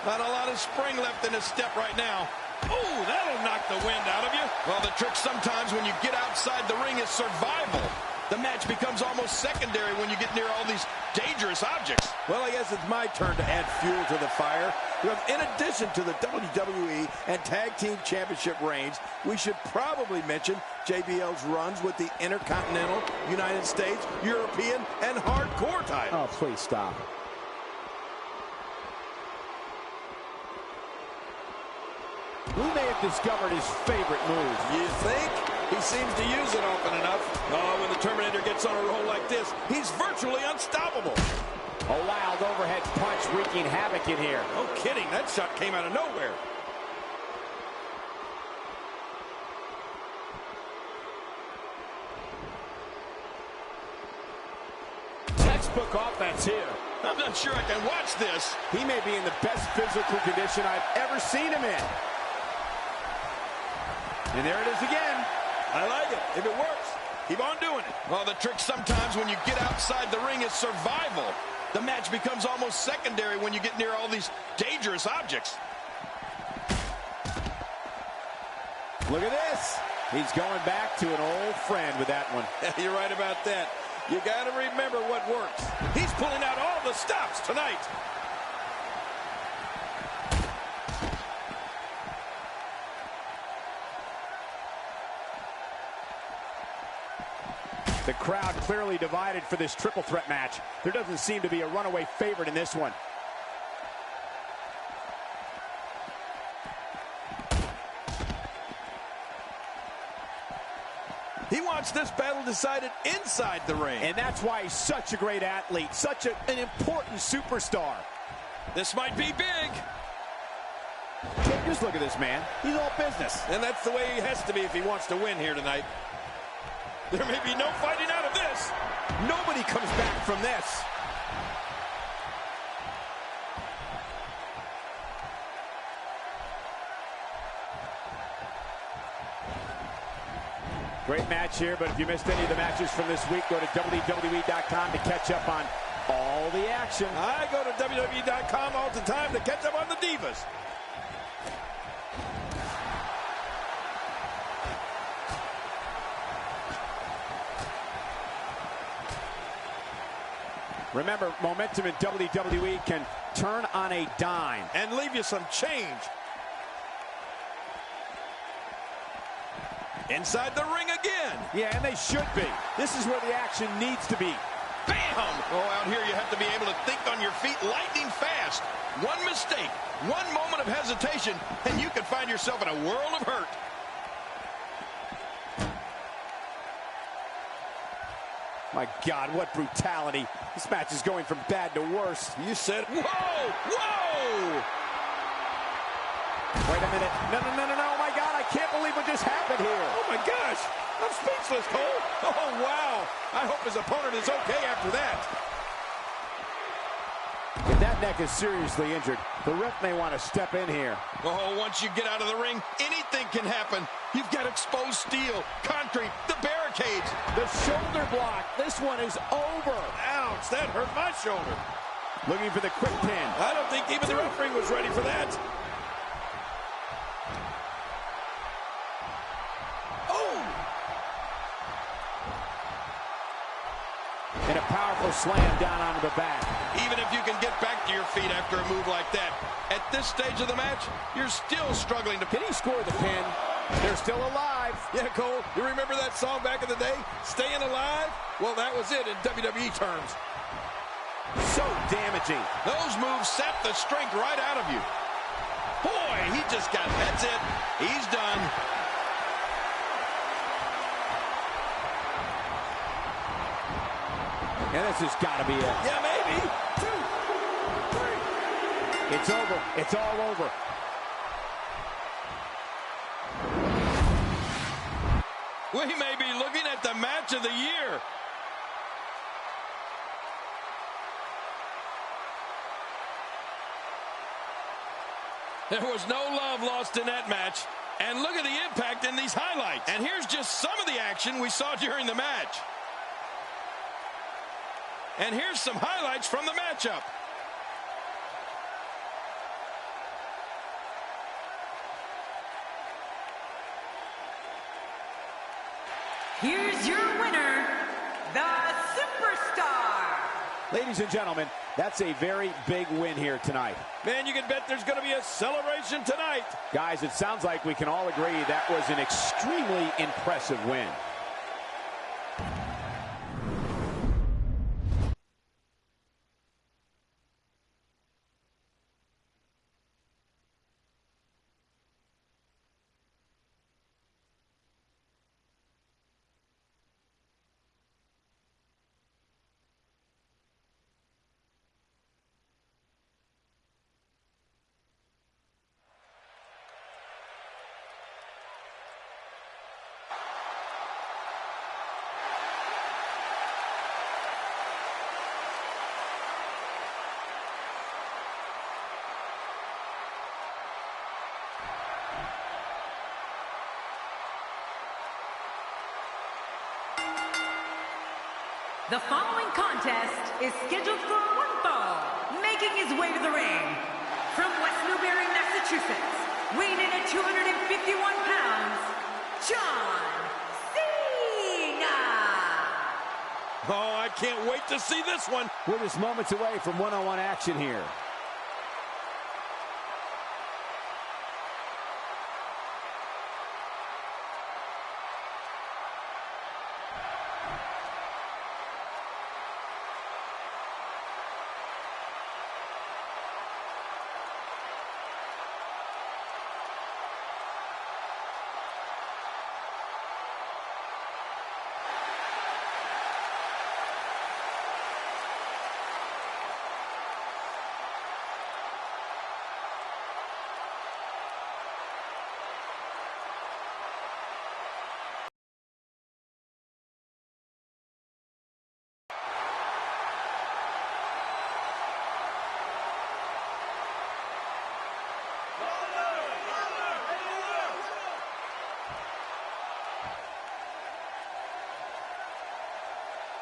Speaker 3: Not a lot of spring left in his step right now. Oh, that'll knock the wind out of you. Well, the trick sometimes when you get outside the ring is survival. The match becomes almost secondary when you get near all these dangerous objects. Well, I guess it's my turn to add fuel to the fire. Because in addition to the WWE and Tag Team Championship reigns, we should probably mention JBL's runs with the Intercontinental, United States, European, and Hardcore titles.
Speaker 2: Oh, please stop. We may have discovered his favorite move.
Speaker 3: You think? He seems to use it often enough. Oh, when the Terminator gets on a roll like this, he's virtually unstoppable.
Speaker 2: A wild overhead punch wreaking havoc in here.
Speaker 3: No kidding, that shot came out of nowhere.
Speaker 2: Textbook offense here.
Speaker 3: I'm not sure I can watch this.
Speaker 2: He may be in the best physical condition I've ever seen him in. And there it is again.
Speaker 3: I like it. If it works, keep on doing it. Well, the trick sometimes when you get outside the ring is survival. The match becomes almost secondary when you get near all these dangerous objects.
Speaker 2: Look at this. He's going back to an old friend with that one.
Speaker 3: You're right about that. You got to remember what works. He's pulling out all the stops tonight.
Speaker 2: The crowd clearly divided for this triple threat match. There doesn't seem to be a runaway favorite in this one.
Speaker 3: He wants this battle decided inside the ring.
Speaker 2: And that's why he's such a great athlete, such an important superstar.
Speaker 3: This might be big.
Speaker 2: Just look at this man. He's all business.
Speaker 3: And that's the way he has to be if he wants to win here tonight. There may be no fighting out of this.
Speaker 2: Nobody comes back from this. Great match here, but if you missed any of the matches from this week, go to WWE.com to catch up on all the action.
Speaker 3: I go to WWE.com all the time to catch up on the Divas.
Speaker 2: Remember, momentum in WWE can turn on a dime.
Speaker 3: And leave you some change. Inside the ring again.
Speaker 2: Yeah, and they should be. This is where the action needs to be.
Speaker 3: Bam! Oh, out here you have to be able to think on your feet lightning fast. One mistake, one moment of hesitation, and you can find yourself in a world of hurt.
Speaker 2: My God, what brutality. This match is going from bad to worse.
Speaker 3: You said, whoa, whoa!
Speaker 2: Wait a minute. No, no, no, no, no. Oh, my God, I can't believe what just happened here.
Speaker 3: Oh, my gosh. I'm speechless, Cole. Oh, wow. I hope his opponent is okay after that.
Speaker 2: If that neck is seriously injured, the ref may want to step in here.
Speaker 3: Oh, once you get out of the ring, anything can happen. You've got exposed steel, concrete, the barricades.
Speaker 2: The shoulder block. This one is over.
Speaker 3: Ouch, that hurt my shoulder.
Speaker 2: Looking for the quick pin.
Speaker 3: I don't think even the referee was ready for that.
Speaker 2: And a powerful slam down onto the back.
Speaker 3: Even if you can get back to your feet after a move like that, at this stage of the match, you're still struggling to...
Speaker 2: Can he score the pin? They're still alive.
Speaker 3: Yeah, Cole, you remember that song back in the day? Staying Alive? Well, that was it in WWE terms.
Speaker 2: So damaging.
Speaker 3: Those moves sap the strength right out of you. Boy, he just got... That's it. He's done.
Speaker 2: And this has got to be it.
Speaker 3: Yeah, maybe. 2, 3.
Speaker 2: It's over. It's all over.
Speaker 3: We may be looking at the match of the year. There was no love lost in that match. And look at the impact in these highlights. And here's just some of the action we saw during the match. And here's some highlights from the matchup.
Speaker 4: Here's your winner, the Superstar.
Speaker 2: Ladies and gentlemen, that's a very big win here tonight.
Speaker 3: Man, you can bet there's going to be a celebration tonight.
Speaker 2: Guys, it sounds like we can all agree that was an extremely impressive win.
Speaker 4: The following contest is scheduled for one fall, making his way to the ring. From West Newbury, Massachusetts, weighing in at 251 pounds, John Cena!
Speaker 3: Oh, I can't wait to see this one.
Speaker 2: We're just moments away from one-on-one action here.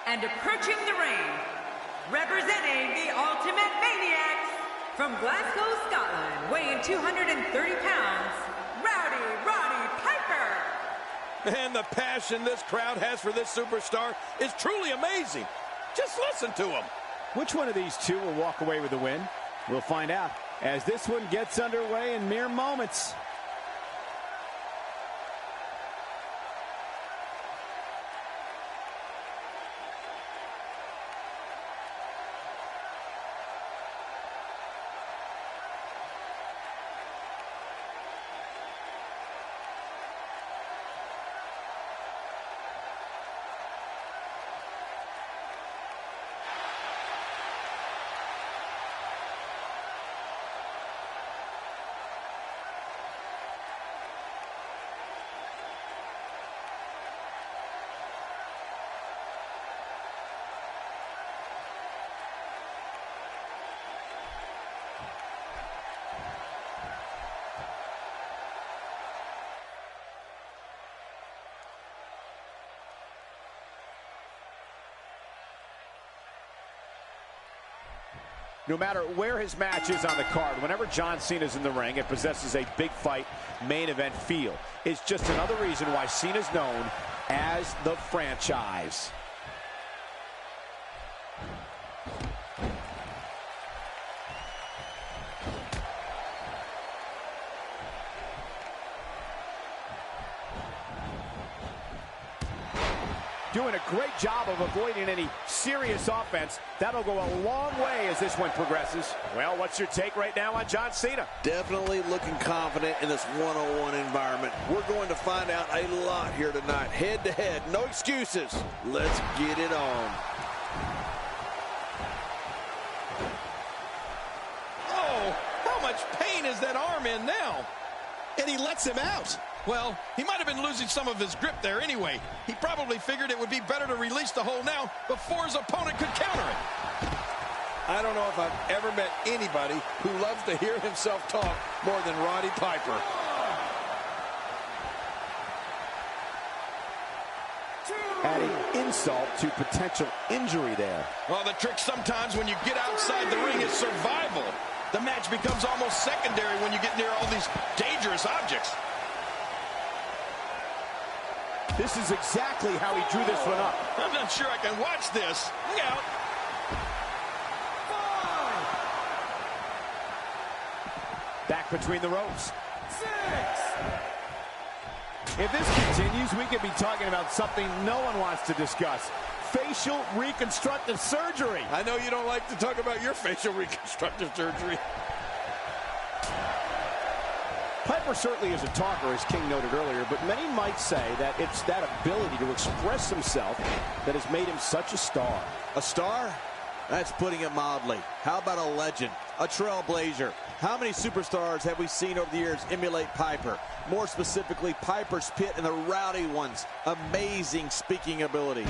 Speaker 4: And approaching the ring, representing the Ultimate Maniacs, from Glasgow, Scotland, weighing 230 pounds, Roddy Piper.
Speaker 3: And the passion this crowd has for this superstar is truly amazing. Just listen to him.
Speaker 2: Which one of these two will walk away with the win? We'll find out as this one gets underway in mere moments. No matter where his match is on the card, whenever John Cena's in the ring, it possesses a big fight main event feel. It's just another reason why Cena's known as the franchise. Doing a great job of avoiding any serious offense. That'll go a long way as this one progresses. Well, what's your take right now on John Cena?
Speaker 5: Definitely looking confident in this one-on-one environment. We're going to find out a lot here tonight. Head-to-head, no excuses. Let's get it on.
Speaker 3: Oh, how much pain is that arm in now?
Speaker 10: And he lets him out.
Speaker 3: Well, he might have been losing some of his grip there anyway. He probably figured it would be better to release the hold now before his opponent could counter it.
Speaker 5: I don't know if I've ever met anybody who loves to hear himself talk more than Roddy Piper.
Speaker 2: Adding insult to potential injury there.
Speaker 3: Well, the trick sometimes when you get outside the ring is survival. The match becomes almost secondary when you get near all these dangerous objects.
Speaker 2: This is exactly how he drew this one up.
Speaker 3: I'm not sure I can watch this. Look out.
Speaker 2: Back between the ropes. 6. If this continues, we could be talking about something no one wants to discuss. Facial reconstructive surgery.
Speaker 3: I know you don't like to talk about your facial reconstructive surgery.
Speaker 2: Piper certainly is a talker, as King noted earlier, but many might say that it's that ability to express himself that has made him such a star.
Speaker 5: A star? That's putting it mildly. How about a legend, a trailblazer? How many superstars have we seen over the years emulate Piper? More specifically, Piper's Pit and the Rowdy Ones. Amazing speaking ability.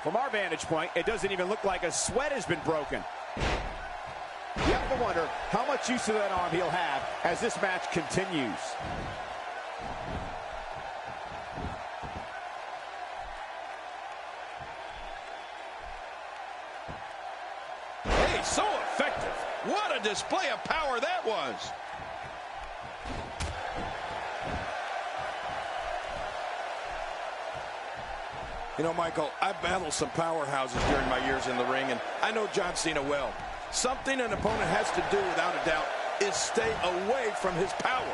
Speaker 2: From our vantage point, it doesn't even look like a sweat has been broken. Yep, have to wonder how much use of that arm he'll have as this match continues.
Speaker 3: Hey, so effective. What a display of power that was. You know, Michael, I've battled some powerhouses during my years in the ring, and I know John Cena well. Something an opponent has to do, without a doubt, is stay away from his power.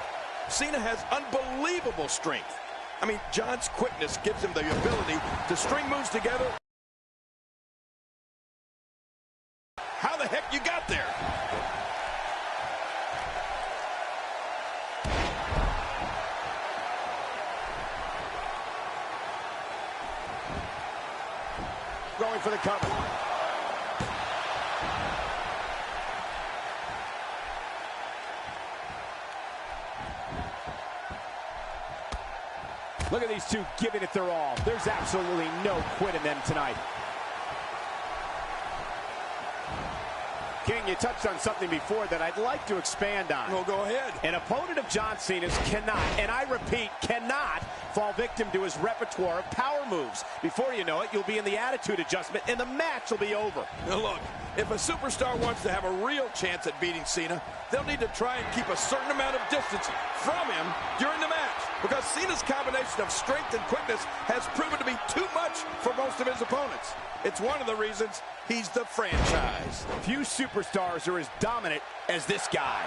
Speaker 3: Cena has unbelievable strength. I mean, John's quickness gives him the ability to string moves together. How the heck you got there?
Speaker 2: Going for the cover. Look at these two giving it their all. There's absolutely no quit in them tonight. King, you touched on something before that I'd like to expand on.
Speaker 3: Well, go ahead.
Speaker 2: An opponent of John Cena's cannot, and I repeat, cannot fall victim to his repertoire of power moves. Before you know it, you'll be in the attitude adjustment, and the match will be over.
Speaker 3: Now look, if a superstar wants to have a real chance at beating Cena, they'll need to try and keep a certain amount of distance from him during the match, because Cena's combination of strength and quickness has proven to be too much for most of his opponents. It's one of the reasons he's the franchise.
Speaker 2: Few superstars are as dominant as this guy.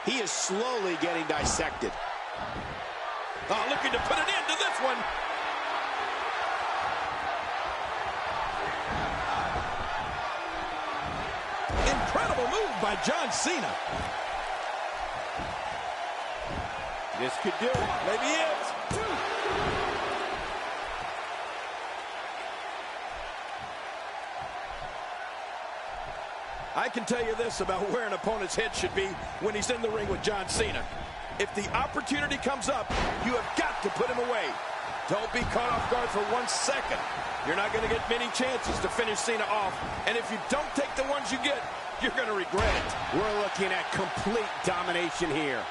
Speaker 2: He is slowly getting dissected.
Speaker 3: Oh, looking to put an end to this one. Incredible move by John Cena.
Speaker 2: This could do it.
Speaker 3: Maybe it. I can tell you this about where an opponent's head should be when he's in the ring with John Cena. If the opportunity comes up, you have got to put him away. Don't be caught off guard for 1 second. You're not going to get many chances to finish Cena off. And if you don't take the ones you get, you're going to regret it.
Speaker 2: We're looking at complete domination here.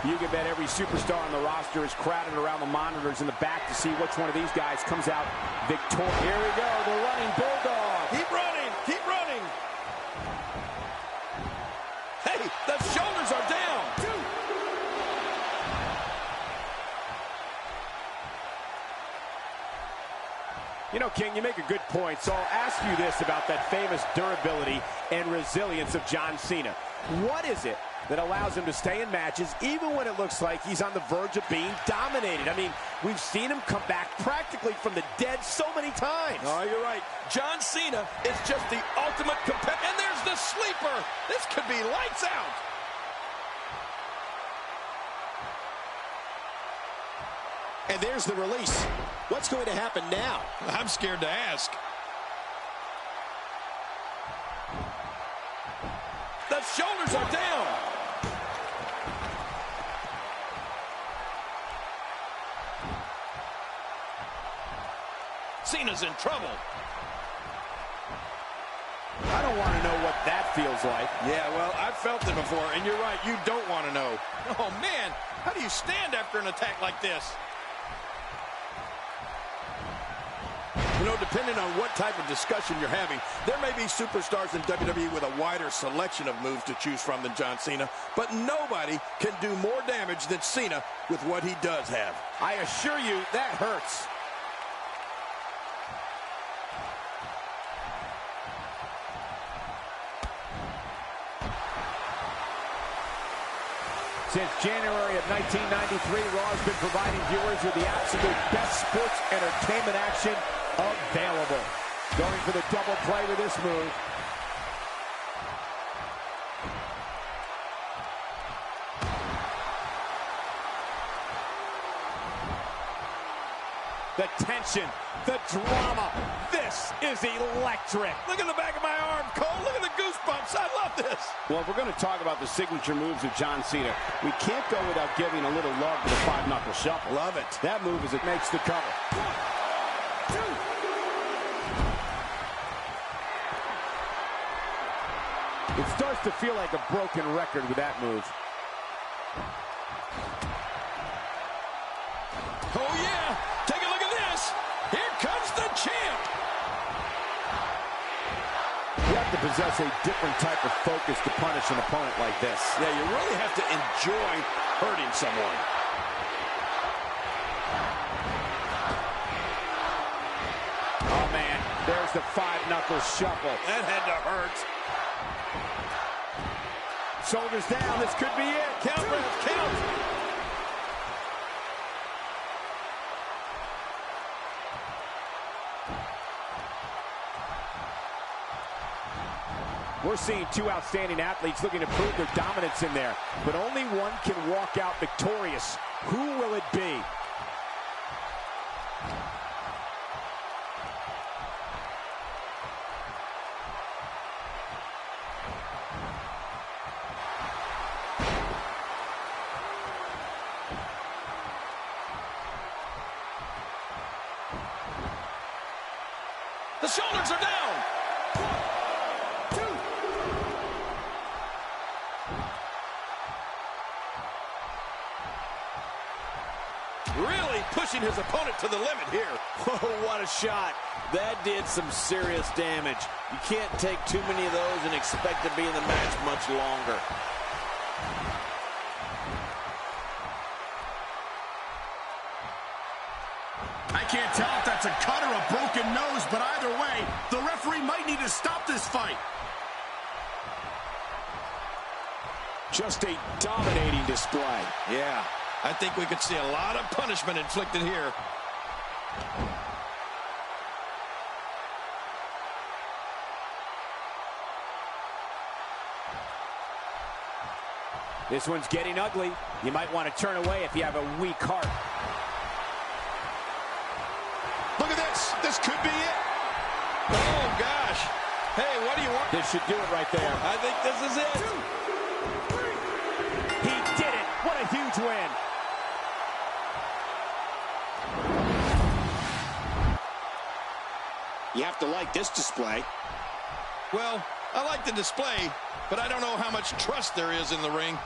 Speaker 2: You can bet every superstar on the roster is crowded around the monitors in the back to see which one of these guys comes out victorious. Here we go, the running bulldog.
Speaker 3: Keep running, keep running. Hey, the shoulders are down.
Speaker 2: You know, King, you make a good point, so I'll ask you this about that famous durability and resilience of John Cena. What is it that allows him to stay in matches even when it looks like he's on the verge of being dominated? I mean, we've seen him come back practically from the dead so many times.
Speaker 3: Oh, you're right. John Cena is just the ultimate competitor. And there's the sleeper. This could be lights out.
Speaker 9: And there's the release. What's going to happen now?
Speaker 3: I'm scared to ask. The shoulders are down. Cena's in trouble.
Speaker 2: I don't want to know what that feels like.
Speaker 3: Yeah, well, I've felt it before, and you're right, you don't want to know. Oh, man, how do you stand after an attack like this? You know, depending on what type of discussion you're having, there may be superstars in WWE with a wider selection of moves to choose from than John Cena, but nobody can do more damage than Cena with what he does have.
Speaker 2: I assure you, that hurts. Since January of 1993, Raw has been providing viewers with the absolute best sports entertainment action available. Going for the double play with this move. the tension, the drama. This is electric.
Speaker 3: Look at the back of my arm, Cole. Look at the goosebumps. I love this.
Speaker 2: Well, if we're going to talk about the signature moves of John Cena, we can't go without giving a little love to the five-knuckle shuffle.
Speaker 3: Love it.
Speaker 2: That move as it makes the cover. 1, 2. It starts to feel like a broken record with that move.
Speaker 3: Oh, yeah. Take a look at this. Here comes the champ.
Speaker 2: You have to possess a different type of focus to punish an opponent like this.
Speaker 3: Yeah, you really have to enjoy hurting someone.
Speaker 2: Oh, man. There's the five-knuckle shuffle.
Speaker 3: That had to hurt.
Speaker 2: Shoulders down. This could be it.
Speaker 3: Count, Ref. Count.
Speaker 2: We're seeing two outstanding athletes looking to prove their dominance in there, but only one can walk out victorious. Who will it be?
Speaker 3: The shoulders are down.
Speaker 2: 1, 2.
Speaker 3: Really pushing his opponent to the limit here.
Speaker 5: Oh, what a shot. That did some serious damage. You can't take too many of those and expect to be in the match much longer.
Speaker 10: I can't tell if that's a cut or a broken nose, but either way, the referee might need to stop this fight.
Speaker 9: Just a dominating display.
Speaker 3: Yeah, I think we could see a lot of punishment inflicted here.
Speaker 2: This one's getting ugly. You might want to turn away if you have a weak heart.
Speaker 3: Look at this. This could be it. Oh, gosh. Hey, what do you want?
Speaker 2: This should do it right there.
Speaker 3: I think this is it.
Speaker 2: 2, 3. He did it. What a huge win.
Speaker 9: You have to like this display.
Speaker 3: Well, I like the display, but I don't know how much trust there is in the ring.